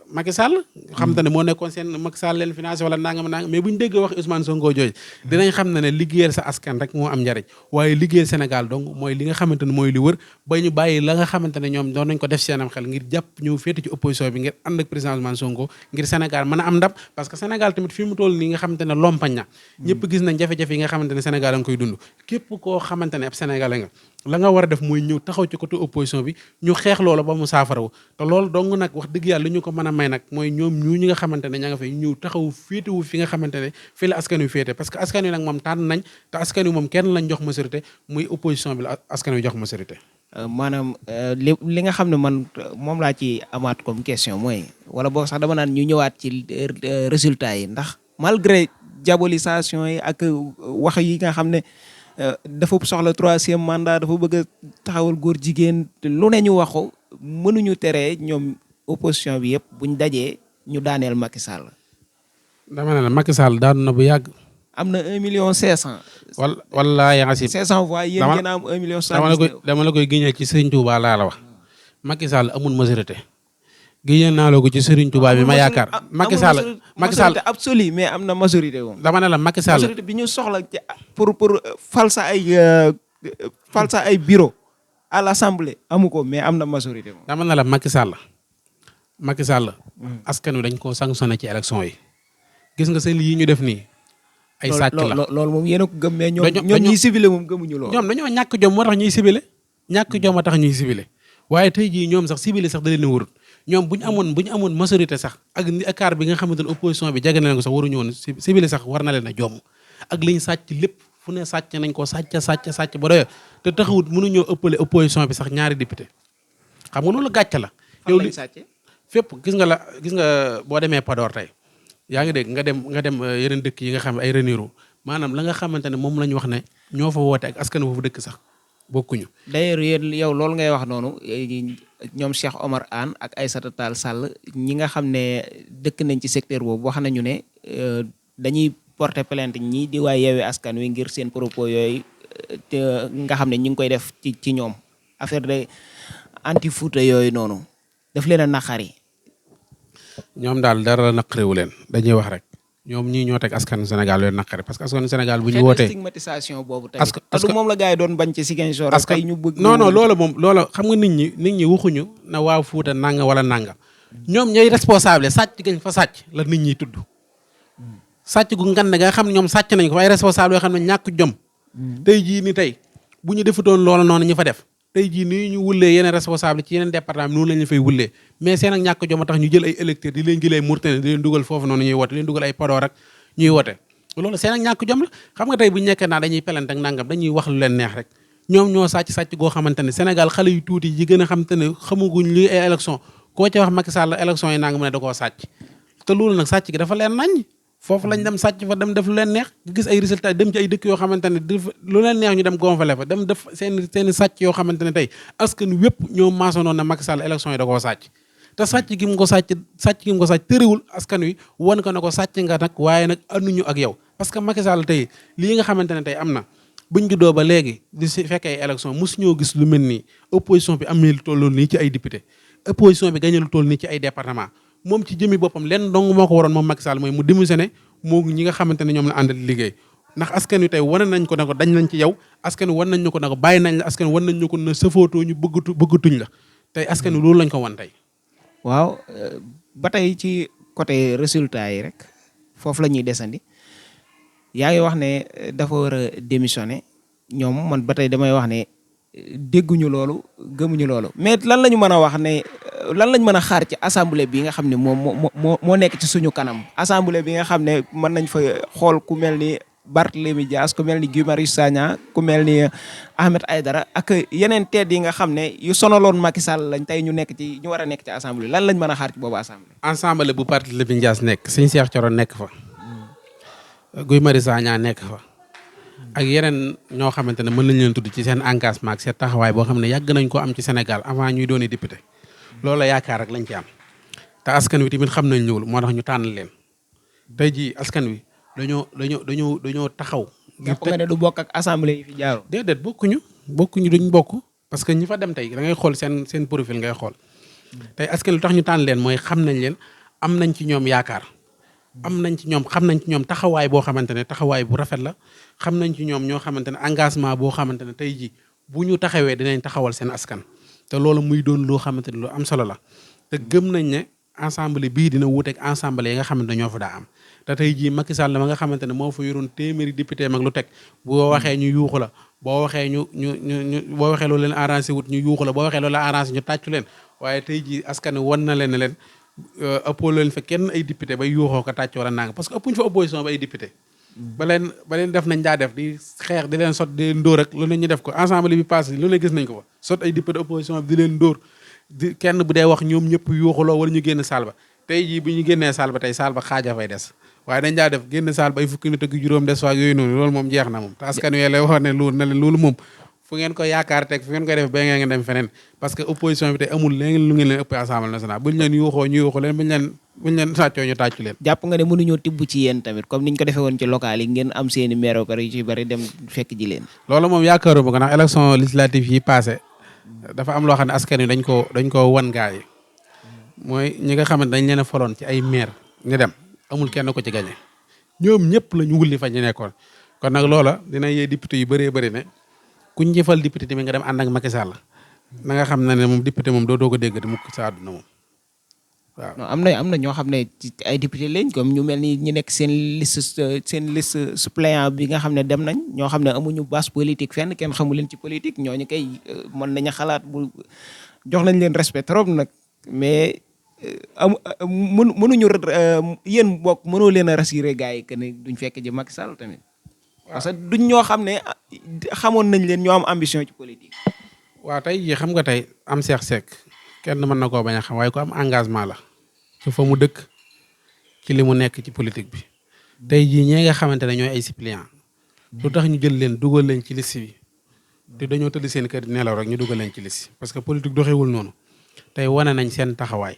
Macky Sall xamante ne moo nekkoon seen Macky Sall leen financé wala nangam mais bu ñu déggee wax Ousmane Sonko jooju dinañ xam ne liggéeyal sa askan rek moo am njariñ waaye liggéeyal Sénégal donc mooy li nga xamante ne mooy li wër ba ñu bàyyi la nga xamante ne ñoom doon nañ ko def seenam xel ngir jàpp ñëw féete ci opposition bi ngir ànd ak président Ousmane Sonko ngir Sénégal mën a am ndam parce que Sénégal tamit fi mu toll nii nga xamante ne lompañ na ñëpp gis nañ jafe-jafe yi nga xamante ne Sénégal a nga koy dund képp koo xamante ne ab Sénégalais nga la nga war a def mooy ñëw taxaw ci côté opposition bi ñu xeex loola ba mu saafarawu te loolu dong nag wax dëgg yàlla li ñu ko mën a may nag mooy ñoom ñi nga xamante ne ña nga fay ñëw taxaw féetewu fi nga xamante ne fii la askan wi féete parce que askan wi nag moom tànn nañ te askan wi moom kenn lañ jox majorité muy opposition bi la askan wi jox majorité. maanaam li nga xam ne man moom laa ci amaat comme question mooy wala boog sax dama naan ñu ñëwaat ci résultat yi ndax malgré diabolisation yi ak wax yi nga xam ne dafa soxla 3e mandat dafa bëgg a taxawal góor jigéen lu ne ñu waxu mënuñu teree ñoom opposition bi yëpp buñ dajee ñu daaneel Macky Sall. dama ne la Macky Sall daanu na bu yàgg. am na 1,500,000. wala yaa ngi si 500 voix yéen ngeen am 1,119,000. dama la koy génneel ci Serigne Touba laa la wax. Macky Sall amul majorité. génneel naa la ko ci Serigne Touba bi ma yaakaar. Macky Sall majorité absolue mais am na majorité moom. dama ne la Macky Sall majorité bi ñu soxla pour fal sa ay bureau à l'Assemblée amu ko mais am na majorité moom. dama ne la Macky Sall askan wi dañ koo sanctionné ci élection yi gis nga seen lii ñu def nii ay sàcc la loolu moom yéen a ko gëm mais ñoom ñuy civilé moom gëmuñu loolu. ñoom dañoo ñàkk jom moo tax ñuy civilé ñàkk jom a tax ñuy civilé waaye tey jii ñoom sax civilé sax da leen a wërut ñoom bu ñu amoon majorité sax ak ni écart bi nga xamante ne opposition bi jege na leen ko sax waruñu woon civilé sax war na leen a jomm ak liñ sàcc lépp fu ne sàcc nañ ko sàcc ba doyo te taxawut mënuñoo ëppale opposition bi sax ñaari député xam nga loolu gàcce la. yow li sàcce fépp gis nga boo demee Podor tey yaa ngi dégg nga dem yeneen dëkk yi nga xam ay Ranérou maanaam la nga xamante ne moom la ñu wax ne ñoo fa woote ak askan foofu dëkk sax bokkuñu. d'ailleurs yéen yow loolu ngay wax noonu ñoom Cheikh Omar Anne ak Aïssata Tall Sall ñi nga xam ne dëkk nañ ci secteur boobu wax nañu ne dañuy porter plainte ñii di waay Yewwi Askan Wi ngir seen propos yooyu te nga xam ne ñu ngi koy def ci ñoom affaire de anti Fouta yooyu noonu daf leen a naqari. ñoom daal dara naqariwu leen dañuy wax rek ñoom ñii ñoo teg askan Sénégal leen naqari parce que askan Sénégal bu ñu wootee stigmatisation boobu tamit te du moom la gars yi doon bañ ci Ziguinchor kay ñu bëgg non loola xam nga nit ñi waxuñu na waa Fuuta nanga wala nanga ñoom ñooy responsable sàcc gañ fa sàcc la nit ñi tudd sàcc gu ngan nga xam ne ñoom sàcc nañ ko ay responsable yoo xam ne ñàkk jom tey jii ni tey bu ñu defutoon loola noonu ñu fa def tey jii nii ñu wullee yeneen responsable ci yeneen département noonu la ñu fay wullee mais seen ak ñàkk jom a tax ñu jël ay électeurs di leen jëlee Mauritanie di leen dugal foofu noonu ñuy woote di leen dugal ay Podor ak ñuy woote loolu seen ak ñàkk jom la xam nga tey bu ñu nekkee naa dañuy pelante ak nangam dañuy wax lu leen neex rek ñoom ñoo sàcc goo xamante ne Sénégal xale yu tuuti yi gën a xamante ne xamaguñ li ay élection koo ca wax Macky Sall élection yi nangam ne da koo sàcc te loolu nag sàcc gi dafa leen nañ foofu lañ dem sàcc fa dem def lu leen neex nga gis ay résultats dem ci ay dëkk yoo xamante ne lu leen neex ñu dem gonfale fa dem def seen sàcc yoo xamante ne tey askan wépp ñoo maasonoon na Macky Sall élection yi da koo sàcc te sàcc gi mu ko sàcc tëriwul askan wi wan ko ne ko sàcc nga nag waaye nag ànduñu ak yow parce que Macky Sall tey lii nga xamante ne tey am na buñ juddoo ba léegi di si fekkee ay élection mosu ñoo gis lu mel nii opposition bi amee lu toll nii ci ay député opposition bi gagné lu toll nii ci ay département moom ci jëmi boppam lenn dong moo ko waroon moom Macky Sall mooy mu démissionné moo ñi nga xamante ne ñoom la àndal liggéey ndax askan wi tey wane nañ ko ne ko dañ nañ ci yow askan wi wan nañ ñu ko ne ko bàyyi nañ la askan wi wan nañ ñu ko ne safootoo ñu bëggatuñ la tey askan wi loolu lañ ko wan tey. waaw ba tey ci côté résultat yi rek foofu la ñuy desandi yaa ngi wax ne dafa war a démissionné ñoom man ba tey damay wax ne dégguñu loolu gëmuñu loolu mais lan la ñu mën a wax ne lan lañ mën a xaar ci assemblée bi nga xam ne moo nekk ci suñu kanam assemblée bi nga xam ne mën nañ fa xool ku mel ni Barthélémy Dias ku mel ni Guy Marius Sagna ku mel ni Ahmed Aïdara ak yeneen tedd yi nga xam ne yu sonaloon Macky Sall lañ tey ñu war a nekk ci assemblée lan lañ mën a xaar ci boobu assemblée. assemblée bu Barthélémy Dias nekk sëñ Cheikh Thioro nekk fa. Guy Marius Sagna nekk fa. ak yeneen ñoo xamante ne mën nañ leen tudd ci seen engagement ak seen taxawaay boo xam ne yàgg nañ ko am ci Sénégal avant ñuy dooni député loolu la yaakaar rek lañ ci am te askan wi tamit xam nañ loolu moo tax ñu tànn leen tey jii askan wi dañoo taxaw. jàpp nga ne du bokk ak assemblée yi fi jaaroo. déedéet bokkuñu duñ bokk parce que ñi fa dem tey da ngay xool seen profil ngay xool tey askan wi tax ñu tànn leen mooy xam nañ leen am nañ ci ñoom yaakaar. xam nañ ci ñoom taxawaay boo xamante ne taxawaay bu rafet la xam nañ ci ñoom ñoo xamante ne engagement boo xamante ne tey jii bu ñu taxawee dinañ taxawal seen askan te loolu muy doon loo xamante ne lu am solo la te gëm nañ ne assemblée bii dina wuuteeg assemblée yi nga xamante ne ñoo fa daa am te tey jii Macky Sall ma nga xamante ne moo fa yoroon téeméeri député mag lu teg boo waxee ñu yuuxu la boo waxee boo waxee loolu leen arrangé wut ñu yuuxu la boo waxee loolu la arrangé ñu tàccu leen waaye tey jii askan wi wan na leen ne leen ëppoo leen fa kenn ay député bay yuuxoo ko tàcc wala nanga parce que ëppuñu fa opposition ba ay député ba leen def nañ daa def di xeex di leen sot di leen dóor ak lu ne ñu def ko assemblée bi passé lu ne gis nañ ko fa sot ay député opposition bi di leen dóor kenn bu dee wax ñoom ñëpp yuuxuloo wala ñu génn salle ba tey jii bu ñu génnee salle ba tey salle ba xaaja fay des waaye dañ daa def génn salle ba ay fukki nit ak juróom des fois yooyu noonu loolu moom jeex na moom te askan wi lay wax ne loolu moom fu ngeen ko yaakaar teg fu ngeen koy def ba ngeen dem feneen parce que opposition bi tey amul léegi lu ngeen leen ëpp assemblée nationale buñ leen yuuxoo ñu yuuxu leen buñ leen tàccoo ñu tàccu leen. jàpp nga ne mënuñoo tibb ci yéen tamit comme niñ ko defee woon ci local yi ngeen am seeni maire ba pare yu ci bari dem fekk ji leen. loolu moom yaakaaruma ko ndax élection législative yi passé dafa am loo xam ne askan wi dañ ko wan gaa yi mooy ñi nga xamante dañ leen a foloon ci ay maire ñu dem amul kenn ko ci gagné ñoom ñëpp la ñu wulli fa ñu nekkoon kon nag loola dina yee député yu bëree bëri ne kuñ jëfal député tamit nga dem ànd ak Macky Sall na nga xam ne moom député moom doo ko dégg te mukk sa àdduna moom waaw. non am na ñoo xam ne ci ay député lañ comme ñu mel ni ñu nekk seen liste suppléant bi nga xam ne dem nañ ñoo xam ne amuñu base politique fenn kenn xamu leen ci politique ñooñu kay mën nañu xalaat bu jox nañ leen respect trop nag mais mënuñu yéen bokk mënoo leen a rassurer gars yi que ne duñ fekk ji Macky Sall tamit. parce que duñ ñoo xam ne xamoon nañ leen ñoo am ambition ci politique. waaw tey jii xam nga tey am Cheikh Seck kenn mën na koo bañ a xam waaye ko am engagement la ci fa mu dëkk ci li mu nekk ci politique bi tey jii ñee nga xamante ne ñooy ay suppléant lu tax ñu jël leen dugal leen ci liste bi te dañoo tëdd seen kër nelaw rek ñu dugal leen ci liste parce que politique doxewul noonu tey wane nañ seen taxawaay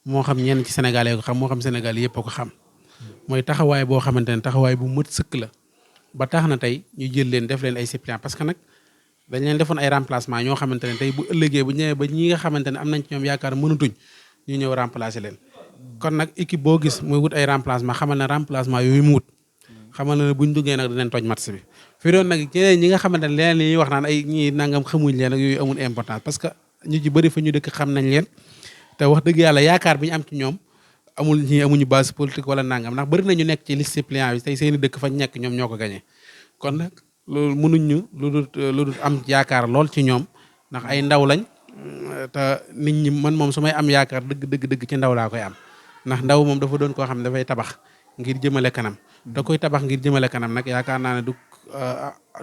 moo xam ñenn ci Sénégalais ko xam moo xam Sénégal yëpp a ko xam mooy taxawaay boo xamante ne taxawaay bu mët sëkk la ba tax na tey ñu jël leen def leen ay suppléant parce que nag dañ leen defoon ay remplacement ñoo xamante ne tey bu ëllëgee bu ñëwee ba ñi nga xamante ne am nañ ci ñoom yaakaar mënatuñ ñu ñëw remplacer leen kon nag équipe boo gis muy wut ay remplacement xamal na remplacement yooyu mu wut xamal na ne buñ duggee nag dinañ toj match bi fi doon nag ñeneen ñi nga xamante ne leneen li ñuy wax naan ay ñii nangam xamuñ leen ak yooyu amul importance parce que ñu ci bëri fa ñu dëkk xam nañ leen te wax dëgg yàlla yaakaar bi ñu am ci ñoom amuñu base politique wala nangam ndax bëri nañu nekk ci liste suppléant bi tey seeni dëkk fañ nekk ñoom ñoo ko gañee kon nag loolu mënuñ ñu lu dul am yaakaar lool ci ñoom ndax ay ndaw lañ te nit ñi man moom su may am yaakaar dëgg ci ndaw laa koy am ndax ndaw moom dafa doon koo xam ne dafay tabax ngir jëmale kanam da koy tabax ngir jëmale kanam nag yaakaar naa ne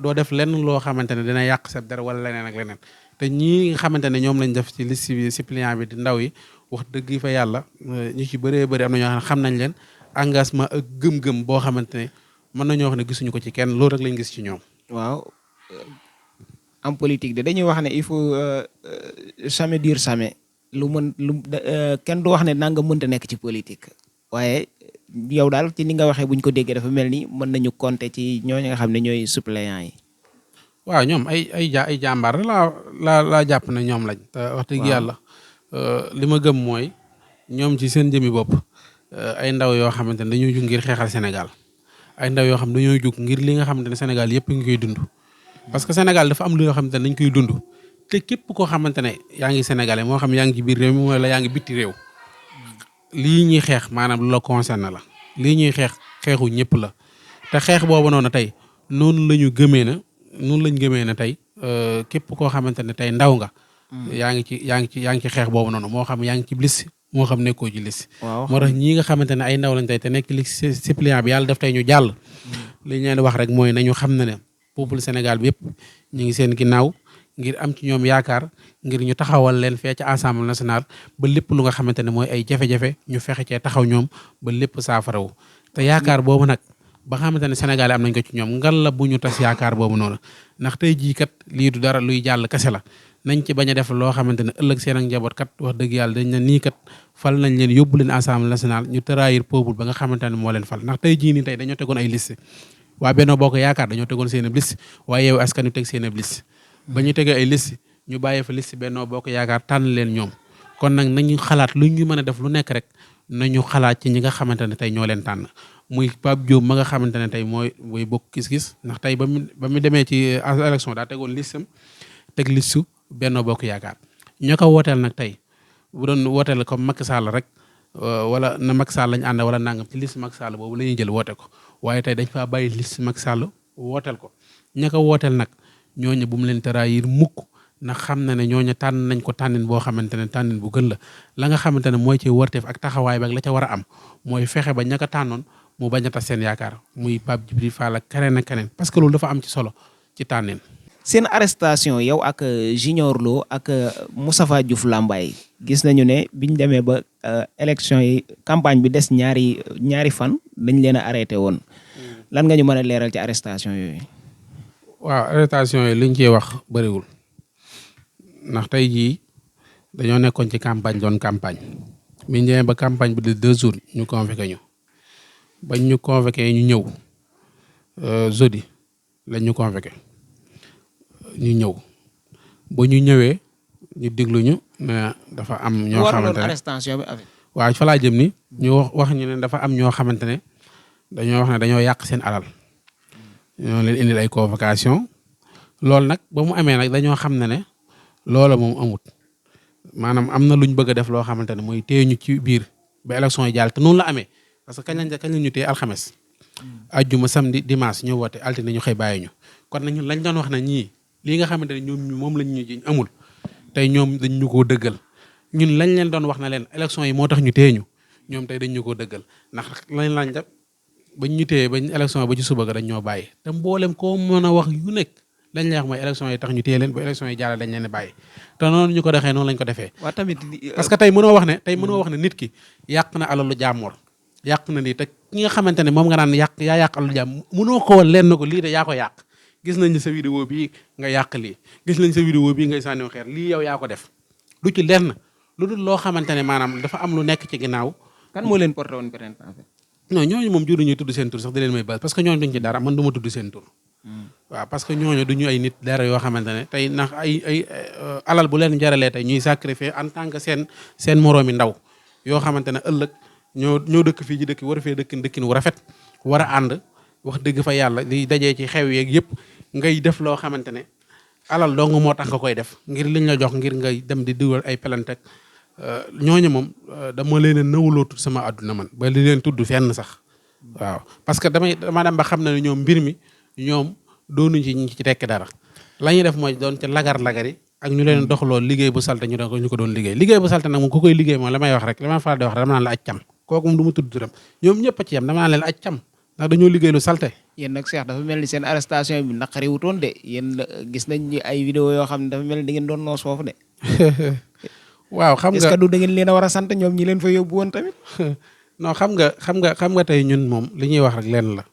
doo def lenn loo xamante ne dina yàq sa dara wala leneen ak leneen te ñii nga xamante ne ñoom lañ def ci liste bi suppléant bi di ndaw yi wax dëgg fa yàlla ñu ci bëree bëri am na ñoo xam nañ leen engagement ak gëm-gëm boo xamante ne mën nañoo wax ne gisuñu ko ci kenn loolu rek lañ gis ci ñoom. waaw en politique de dañuy wax ne il faut jamais dire jamais kenn du wax ne nanga mënta nekk ci politique waaye yow daal ci ni nga waxee buñ ko déggee dafa mel ni mën nañu compter ci ñooñu nga xam ne ñooy suppléants yi. waaw ñoom ay jàmbaar laa jàpp ne ñoom lañ. te wax dëgg yàlla li ma gëm mooy ñoom ci seen jëmi bopp ay ndaw yoo xamante ne dañoo jug ngir xeexal Sénégal ay ndaw yoo xam ne dañoo jug ngir li nga xamante ne Sénégal yëpp ngi koy dund. parce que Sénégal dafa am lu yoo xamante ne dañ koy dund te képp koo xamante ne yaa ngi sénégalais moo xam yaa ngi ci biir réew mi wala yaa ngi bitti réew lii ñuy xeex maanaam lu la concerne la lii ñuy xeexu ñëpp la te xeex boobu noonu tey noonu la ñu gëmee na noonu lañ gëmee na tey képp koo xamante ne tey ndaw nga. yaa ngi ci xeex boobu noonu moo xam yaa ngi ci liste moo xam nekkoo ci liste. moo tax ñii nga xamante ne ay ndaw lañ tey te nekk liste suppléant bi yàlla def tey ñu jàll. li ñu leen wax rek mooy nañu xam ne peuple Sénégal bi yëpp ñu ngi seen ginnaaw ngir am ci ñoom yaakaar ngir ñu taxawal leen fee ci Assemblée nationale ba lépp lu nga xamante ne mooy ay jafe-jafe ñu fexe cee taxaw ñoom ba lépp saafarawu te yaakaar boobu nag ba xamante ne Sénégal am nañ ko ci ñoom ngal la bu ñu tas yaakaar boobu noonu ndax tey jii kat lii du dara luy jàll kese la nañ ci bañ a def loo xamante ne ëllëg seen ak njaboot kat wax dëgg yàlla dañ ne nii kat fal nañ leen yóbbu leen Assemblée nationale ñu trahir peuple ba nga xamante ne moo leen fal ndax tey jii nii tey dañoo tegoon ay liste waa Benno Bokk Yaakaar dañoo tegoon seen liste waaye Yewwi Askan Wi teg seen liste ba ñu tegee ay liste ñu bàyyee fa liste Benno Bokk Yaakaar tànn leen ñoom kon nag nañu xalaat lu ñu mën a def lu nekk rek nañu xalaat ci ñi nga xamante ne tey ñoo leen tànn muy Pape Diop ma nga xamante ne tey mooy bokk gis-gis ndax tey ba mu demee ci élection daa tegoon listam teg listu Benno Bokk Yaakaar ñoo ko wooteel nag tey bu doon wooteel comme Macky Sall rek wala na Macky Sall lañ ànd wala nangam ci liste Macky Sall boobu la ñuy jël woote ko waaye tey dañ faa bàyyi liste Macky Sall wooteel ko ña ko wooteel nag ñooñu bu mu leen trahir mukk ndax xam na ne ñooñu tànn nañ ko tànnin boo xamante ne tànnin bu gën la nga xamante ne mooy ci wërteef ak taxawaay ba ak la ca war a am mooy fexe ba ña ko tànnoon mu bañ a tas seen yaakaar muy Pape Djibril Fall ak keneen ak keneen parce que loolu dafa am ci solo ci tànnin. seen arrestation yow ak Junior Lo ak Moustapha Diouf Lambaye gis nañu ne biñ demee ba élection yi campagne bi des ñaari fan dañ leen a arrêté woon lan nga ñu mën a leeral ci arrestation yooyu. waaw arrestation yi liñ ciy wax bëriwul ndax tey jii dañoo nekkoon ci campagne doon campagne biñ demee ba campagne bi de 2 jours ñu convoqué ñu bañ ñu convoqué ñu ñëw jeudi lañ ñu convoqué ñu ñëw ba ñu ñëwee ñu déglu ñu ne dafa am ñoo xamante ne arrestation bi waaw fa laa jëm ni ñu wax ñu ne dafa am ñoo xamante ne dañoo wax ne dañoo yàq seen alal ñoo leen indil ay convocation loolu nag ba mu amee nag dañoo xam ne loola moom amut maanaam am na luñ bëgg a def loo xamante ne mooy téye ñu ci biir ba élection yi jàll te noonu la amee parce que kañ la ñu téye alxames ajjuma samedi dimanche ñu woote altine ñu xëy bàyyi ñu kon nag ñun lañ doon wax ne ñii lii nga xamante ne ñoom moom lañ ñu jiñ amul tey ñoom dañ ñu koo dëggal ñun lañ leen doon wax na leen élection yi moo tax ñu téye ñu ñoom tey dañ ñu koo dëggal ndax lañ def bañ ñu téye bañ élection ba ci suba ga dañ ñoo bàyyi te mboolem koo mën a wax yu nekk lañ lay wax mooy élection yi tax ñu téye leen ba élection yi jàll dañ leen bàyyi te noonu ñu ko defee noonu lañ ko defee. waaw tamit parce que tey mënoo wax ne nit ki yàq na alalu jàmmoor yàq na lii te ki nga xamante ne moom nga naan yaa yàq alalu jàmm mënoo ko woon leen na ko lii de yaa ko yàq gis nañ sa vidéo bii nga yàq lii gis nañ sa vidéo bii ngay sànniw xeer lii yow yaa ko def du ci lenn lu dul loo xamante ne maanaam dafa am lu nekk ci ginnaaw. kan moo leen porté woon plainte en fait. non ñooñu moom juru ñuy tudd seen tur sax di leen may base parce que ñooñu duñ ci dara man du ma tudd seen tur. waaw parce que ñooñu duñu ay nit dara yoo xamante ne tey ndax ay alal bu leen jaralee tey ñuy sacrifier en tant que seen moroomi ndaw yoo xamante ne ëllëg ñoo dëkk fii ci dëkk war a fee dëkkin wu rafet war a ànd wax dëgg fa yàlla li dajee ci xew yeeg yëpp ngay def loo xamante ne alal dong moo tax nga koy def ngir liñ la jox ngir ngay dem di dugal ay pelante ñooñu moom dama leen a nawloo tudd sama àdduna man ba li leen tudd fenn sax waaw parce que dama dem ba xam ne ñoom mbir mi ñoom doonuñ ci ñu ci tekki dara la ñuy def mooy doon ca lagar-lagari ak ñu leen doxloo liggéey bu salte ñu ko doon liggéey bu salte nag moom ku koy liggéey moom la may wax rek la may faral di wax rek dama naan la aj cam kooku moom du ma tudd turam ñoom ñëpp a ci yam dama naan leen aj cam ndax dañoo liggéey lu salte. yéen nag Cheikh dafa mel ni seen arrestation bi naqari wutoon de yéen gis nañ ni ay vidéo yoo xam ne dafa mel ni da ngeen doon noos foofu de. waaw xam nga est-ce que du da ngeen leen a war a sant ñoom ñi leen fa yóbbu woon tamit. non xam nga tey ñun moom li ñuy wax rek lenn la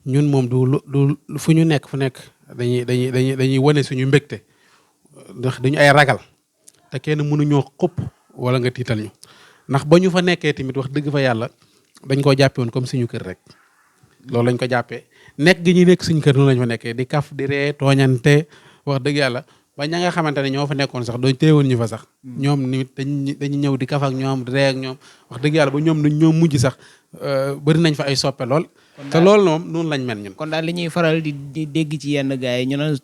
ñun moom du fu ñu nekk fu nekk dañuy wane suñu mbégte ndax duñu ay ragal te kenn mënuñoo xëpp wala nga tiital ñu ndax ba ñu fa nekkee tamit wax dëgg fa yàlla dañ koo jàppe woon comme suñu kër rek loolu lañ ko jàppee nekk gi ñuy nekk suñu kër noonu lañ fa nekkee di kaf di ree tooñante wax dëgg yàlla ba ña nga xamante ne ñoo fa nekkoon sax doon teewoon ñu fa sax ñoom nit dañuy ñëw di kaf ak ñoom di ree ak ñoom wax dëgg yàlla ba ñoom ñoo mujj sax bëri nañ fa ay soppe lool te loolu moom noonu lañ mel ñun. kon daal li ñuy faral di dégg ci yenn gars yi ñu ne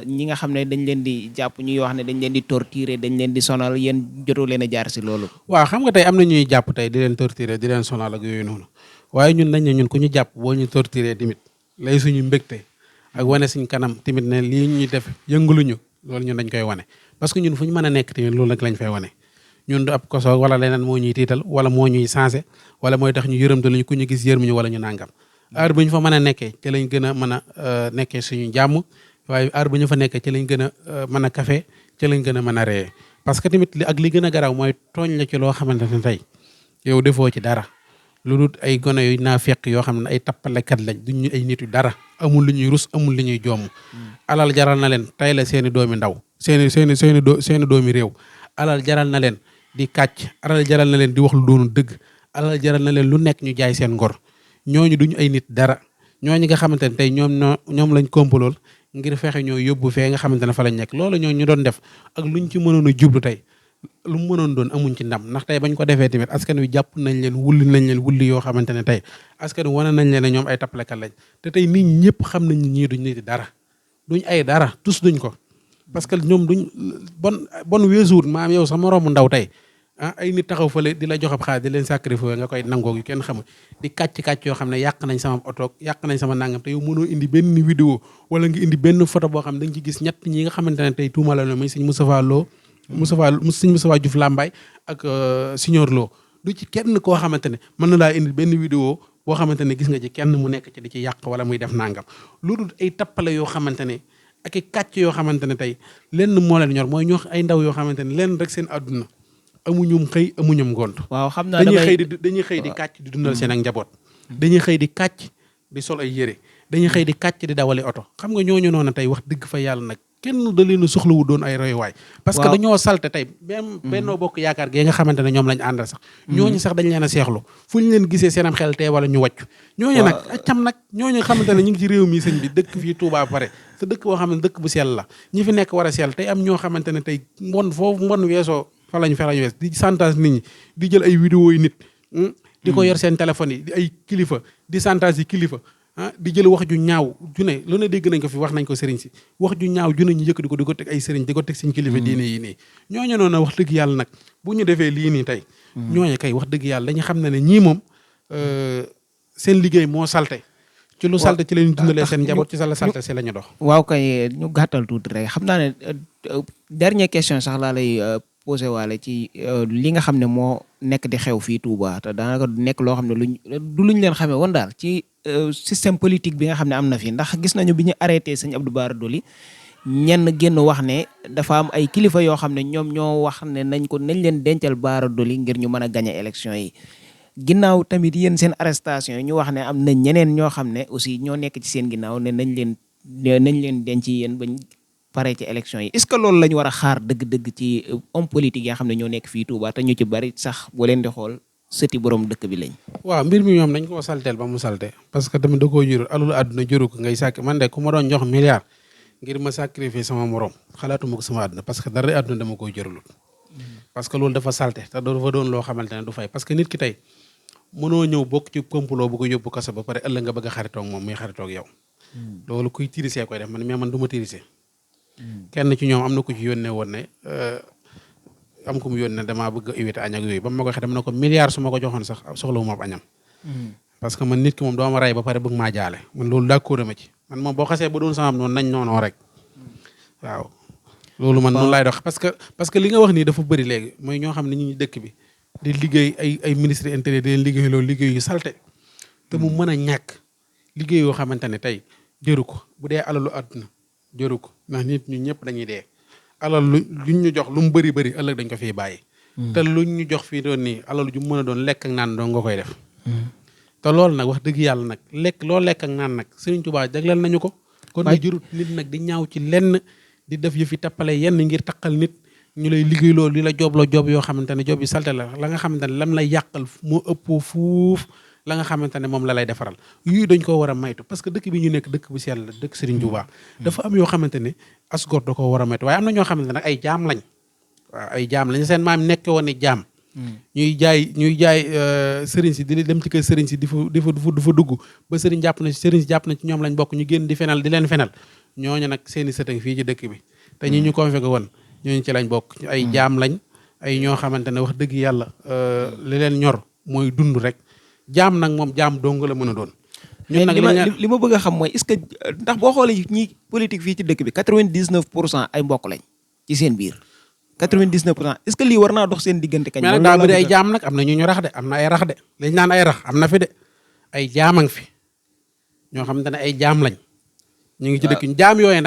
ñi nga xam ne dañ leen di jàpp ñuy wax ne dañ leen di torturer dañ leen di sonal yéen jotoo leen a jaar si loolu. waaw xam nga tey am na ñuy jàpp tey di leen torturer di leen sonal ak yooyu noonu waaye ñun dañ ne ñun ku ñu jàpp boo ñu torturer tamit lay suñu mbégte ak wane suñ kanam tamit ne lii ñuy def yënguluñu loolu ñun dañ koy wane parce que ñun fu ñu mën a nekk tamit loolu nag lañ fay wane ñun du ab koso wala leneen moo ñuy tiital wala moo ñuy sensé wala mooy tax ñu yërëmtaluñu ku ñu gis yërmuñu wala ñu nàngam heure bu ñu fa mën a nekkee ci lañ gën a mën a nekkee suñu jàmm waaye heure bu ñu fa nekkee ci lañ gën a mën a kafe ci lañ gën a mën a reyee parce que tamit li gën a garaaw mooy tooñ la ci loo xamante ne tey yow defoo ci dara lu dul ay gone yu naa fekk yoo xam ne ay tappalekat lañ duñ ay nit yu dara amul lu ñuy rus amul lu ñuy jomm alal jaral na leen tey la seeni doomi ndaw seeni doomi réew alal jaral na leen di kàcc alal jaral na leen di wax lu doonu dëgg alal jaral na leen lu nekk ñu jaay seen ngor ñooñu duñu ay nit dara ñooñu nga xamante ne tey ñoom lañ kompalool ngir fexe ñoo yóbbu fee nga xamante ne fa lañ nekk loolu ñoo ñu doon def ak luñ ci mënoon a jublu tey lu mu mënoon doon amuñ ci ndam ndax tey bañ ko defee tamit askan wi jàpp nañ leen wulli yoo xamante ne tey askan wi wane nañ leen ne ñoom ay tappalekat lañ te tey nit ñi ñëpp xam nañ ñii duñ nit dara duñ ay dara tous duñ ko parce que ñoom duñ bon weesuut maam yow sa moroomu ndaw tey ay nit taxaw fële di la jox ab xaalis di leen sacrifice nga koy nangoog yu kenn xamul di kàcc yoo xam ne yàq nañ sama oto yàq nañ sama nangam te yow mënoo indi benn vidéo wala nga indi benn photo boo xam ne da nga ci gis ñett ñi nga xamante ne tey tuumala la muy sëñ sëñ Moustapha Diouf Lambaye ak Signor Lo du ci kenn koo xamante ne mën na laa indi benn vidéo boo xamante ne gis nga ci kenn mu nekk ci di ci yàq wala muy def nangam loolu ay tappale yoo xamante ne ak i kàcc yoo xamante ne tey lenn moo leen ñor mooy ñoo ay ndaw yoo xamante ne lenn rek seen àdduna amuñum xëy amuñum ngont waaw xam naa dañuy xëy di kàcc di dundal seen ak njaboot dañuy xëy di kàcc di sol ay yére dañuy xëy di kàcc di dawali oto xam nga ñooñu noonu tey wax dëgg fa yàlla nag kenn da leen a soxlawu doon ay royuwaay parce que dañoo salte tey même Benno Bokk Yaakaar gee nga xamante ne ñoom lañ àndal sax ñooñu sax dañ leen a seexlu fu ñu leen gisee seenam xel tee wala ñu wàccu ñooñu nag accam nag ñooñu xamante ne ñu ngi ci réew mi sëñ bi dëkk fii Touba pare te dëkk boo xam ne dëkk bu sell la ñi fi nekk war a sell tey am ñoo xamante ne tey mbon weesoo fa lañ wees di chantage nit ñi di jël ay vidéo yi nit di ko yor seen téléphone yi di ay kilifa di chantage yi kilifa di jël wax ju ñaaw ju ne lu ne dégg nañ ko fi wax nañ ko sëriñ si wax ju ñaaw ju ne ñu yëkk di ko teg ay sëriñ di ko teg suñ kilifa diine yi nii ñooñu noonu wax dëgg yàlla nag bu ñu defee lii nii tey ñooñu kay wax dëgg yàlla dañu xam ne ñii moom seen liggéey moo salte ci lu salte ci lañu dundalee seen njaboot ci la salte si la ñu dox waaw kay ñu gàttal tuuti rek xam naa ne dernière question sax laa lay posé waale ci li nga xam ne moo nekk di xew fii Touba te daanaka nekk loo xam ne luñ leen xamee woon daal ci système politique bi nga xam ne am na fi ndax gis nañu bi ñu arrêté sëñ Abdou Bara Dolly ñenn génn wax ne dafa am ay kilifa yoo xam ne ñoom ñoo wax ne nañ leen dencal Bara Dolly ngir ñu mën a gagné élection yi ginnaaw tamit yéen seen arrestation yi ñu wax ne am na ñeneen ñoo xam ne aussi ñoo nekk ci seen ginnaaw ne nañ leen denc yéen bañ pare ci élection yi est-ce que loolu la ñu war a xaar dëgg-dëgg ci homme politique yaa xam ne ñoo nekk fii Touba te ñu ci bari sax boo leen di xool sëti borom dëkk bi lañ. waaw mbir mi ñoom dañ koo salteel ba mu salte parce que tamit da koo jurul alalu àdduna jëru ko ngay sàkk man de ku ma doon jox milliard ngir ma sacrifier sama morom xalaatuma ko sama àdduna parce que dara àdduna dama koy jërulut parce que loolu dafa salte te dafa doon loo xamante ne du fay parce que nit ki tey mënoo ñëw bokk ci complot bu ko yóbbu kaso ba pare ëllëg nga bëgg a xaritoog moom muy xaritoog yow loolu kuy tirisee koy def man mais man du ma tirisee kenn ci ñoom am na ku ci yónnee woon ne am ku mu yónnee damaa bëgg a éviter añ ak yooyu ba ma ko waxee dama ne ko milliard su ma ko joxoon sax soxlawu ma ab añam parce que man nit ki moom doo ma rey ba pare bëgg maa jaale man loolu d'accord ma ci man moom boo xasee ba doon sama am noonu nañ noonoo rek waaw loolu man noonu laay dox parce que li nga wax nii dafa bëri léegi mooy ñoo xam ne ñu ngi dëkk bi di liggéey ay ministre intérieur di leen liggéey loolu liggéey yu salte te mu mën a ñàkk liggéey yoo xamante ne tey jëru ko bu dee alalu àdduna jëru ko ndax nit ñu ñëpp dañuy dee alal luñ ñu jox lu mu bëri ëllëg dañ ko fiy bàyyi te luñ ñu jox fii doon nii alal ju mën a doon lekk ak naan doon nga koy def te loolu nag wax dëgg yàlla nag loo lekk ak naan nag Sëriñ Tuubaa jagleel nañu ko. kon nag jurut nit nag di ñaaw ci lenn di def yëfi tappale yenn ngir taqal nit ñu lay liggéey loolu di la joobloo joob yoo xamante ne joob yi salte la nga xamante ne lam lay yàqal moo ëpp fuuf la nga xamante ne moom la lay defaral yii dañ ko war a maytu parce que dëkk bi ñu nekk dëkk bu sell la dëkk Sëriñ Tuubaa dafa am yoo xamante ne as gor da ko war a maytu waaye am na ñoo xamante ne nag ay jaam lañ waaw ay jaam lañ seen maam nekke woon ni jaam ñuy jaay sëriñ si di dem ci kër sëriñ si di fa dugg ba sëriñ jàpp na ci ñoom lañ bokk ñu génn di fenal di leen fenal ñooñu nag seeni sëtëng fii ci dëkk bi te ñi ñu convoqué woon ñooñu ci lañ bokk ay jaam lañ ay ñoo xamante ne wax dëgg yàlla li leen ñor mooy dund rek jaam nag moom jaam dong la mën a doon. ñun nag li ma bëgg a xam mooy est-ce que ndax boo xoolee ñi politique fii ci dëkk bi 99% ay mbokk lañ ci seen biir 99% est-ce que lii war naa dox seen diggante kañ. mais nag daa bëri ay jaam nag am na ñu rax de am na ay rax de lañ naan ay rax am na fi de ay jaamang fi ñoo xamante ne ay jaam lañ. ñu ngi ci dëkk jaam yooyu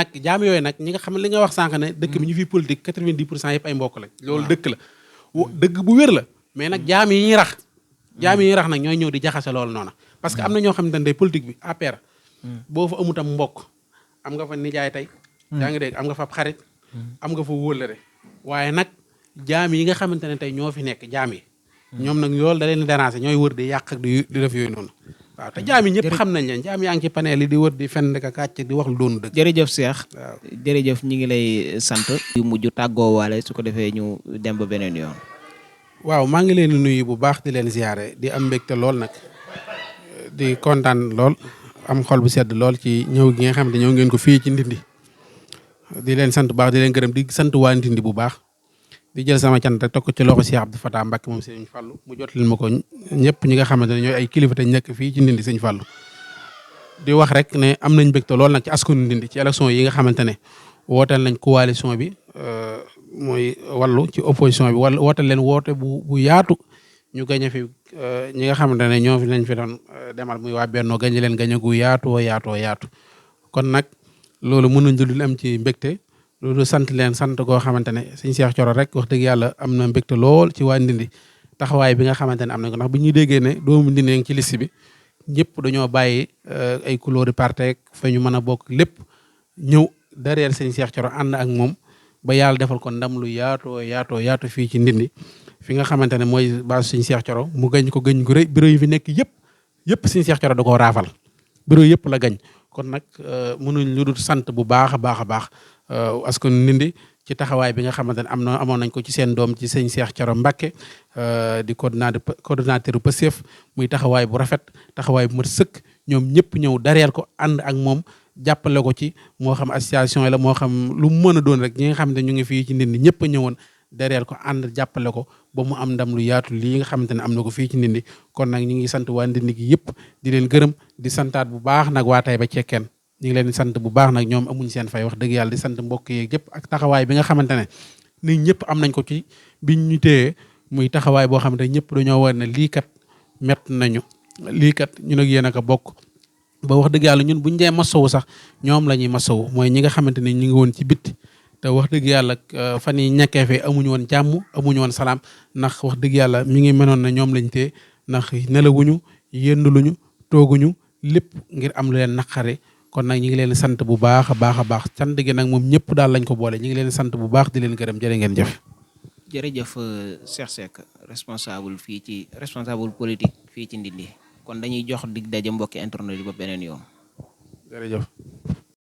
nag ñi nga xam li nga wax sànq ne dëkk bi ñu fi politique 90% yëpp ay mbokk lañ loolu dëkk la dëgg bu wér la mais nag jaam yi ñuy rax nag ñooy ñëw di jaxase loolu noonu parce que am na ñoo xamante ne day politique bi APR boo fa amutam mbokk am nga fa nijaay tey yaa ngi dégg am nga fa xarit am nga fa wóllëre waaye nag jaam yi nga xamante ne tey ñoo fi nekk jaam yi ñoom nag loolu da leen di déranger ñooy wër di yàq ak di def yooyu noonu waaw te jaam yi ñëpp xam nañ leen jaam yaa ngi ci panel yi di wër di fenn ka kàcc di wax lu doonu dëgg. jërëjëf Cheikh. waaw jërëjëf ñi ngi lay sant. yu mujj tàggoo waale su ko defee ñu dem ba beneen yoon. waaw maa ngi leen di nuyu bu baax di leen ziyaare di am mbégte lool nag di kontaan lool am xol bu sedd lool ci ñëw gi nga xam ne ñëw ngeen ko fii ci Ndindi di leen sant bu baax di leen gërëm di sant waa Ndindi bu baax. di jël sama cant rek tokk ci loxo Cheikh Abdou Fatah Mbacké moom Sëriñ Fallou mu jotal ma ko ñëpp ñi nga xamante ne ñooy ay kilifa te nekk fii ci Ndindi Sëriñ Fallou di wax rek ne am nañ mbégte lool nag ci askanu Ndindi ci élection yi nga xamante ne wooteel nañ coalition bi mooy wàllu ci opposition bi wala wooteel leen woote bu yaatu ñu gañe fi ñi nga xamante ne ñoo fi lañ fi doon demal muy waa Benno gañe leen gañe gu yaatu kon nag loolu mën nañ dul am ci mbégte loolu sant leen sant goo xamante ne sëñ Cheikh Thioro rek wax dëgg yàlla am na mbégte lool ci waa Ndindi taxawaay bi nga xamante ne am na ko ndax bu ñuy déggee ne doomu Ndindi ngi ci liste bi ñëpp dañoo bàyyi ay couleur parti fa ñu mën a bokk lépp ñëw derrière sëñ Cheikh Thioro ànd ak moom ba yàlla defal ko ndam lu yaatu fii ci Ndindi fi nga xamante ne mooy base sëñ Cheikh Thioro mu gañ ko gañ gu rëy bureau yi fi nekk yëpp sëñ Cheikh Thioro da koo raafal bureau yëpp la gañ kon nag mënuñ lu dul sant bu baax a baax askan Ndindi ci taxawaay bi nga xamante ne amoon nañ ko ci seen doom ci sëñ Cheikh Thioro Mbacké di coordonnateur Pastef muy taxawaay bu rafet taxawaay bu mat sëkk ñoom ñëpp ñëw derrière ko ànd ak moom jàppale ko ci moo xam association la moo xam lu mu mën a doon rek ñi nga xamante ne ñu ngi fii ci Ndindi ñëpp a ñëwoon derrière ko ànd jàppale ko ba mu am ndam lu yaatu lii nga xamante ne am na ko fii ci Ndindi kon nag ñu ngi sant waa Ndindi gi yëpp di leen gërëm di santaat bu baax nag waa Taïba Cekkeen ñu ngi leen di sant bu baax nag ñoom amuñ seen fay wax dëgg yàlla di sant mbokk yeeg yëpp ak taxawaay bi nga xamante ne nit ñëpp am nañ ko ci biñ ñu téye muy taxawaay boo xamante ne ñëpp dañoo war ne lii kat mett nañu lii kat ñun ak yéen a ko bokk ba wax dëgg yàlla ñun buñ dee masowu sax ñoom la ñuy masowu mooy ñi nga xamante ne ñu ngi woon ci bitti te wax dëgg yàlla fan yi ñekkee fee amuñu woon jàmm amuñu woon salaam ndax wax dëgg yàlla mi ngi menoon na ñoom lañ téye ndax nelawuñu yënduluñu tooguñu lépp ngir am lu leen naqare kon nag ñu ngi leen sant bu baax a baax sant gi nag moom ñëpp daal lañ ko boole ñu ngi leen sant bu baax di leen gërëm jërë ngeen jëf. jërëjëf Cheikh Seck responsable politique fii ci Ndindi kon dañuy jox dig daje mbokki internet yi ba beneen yoon. jërëjëf.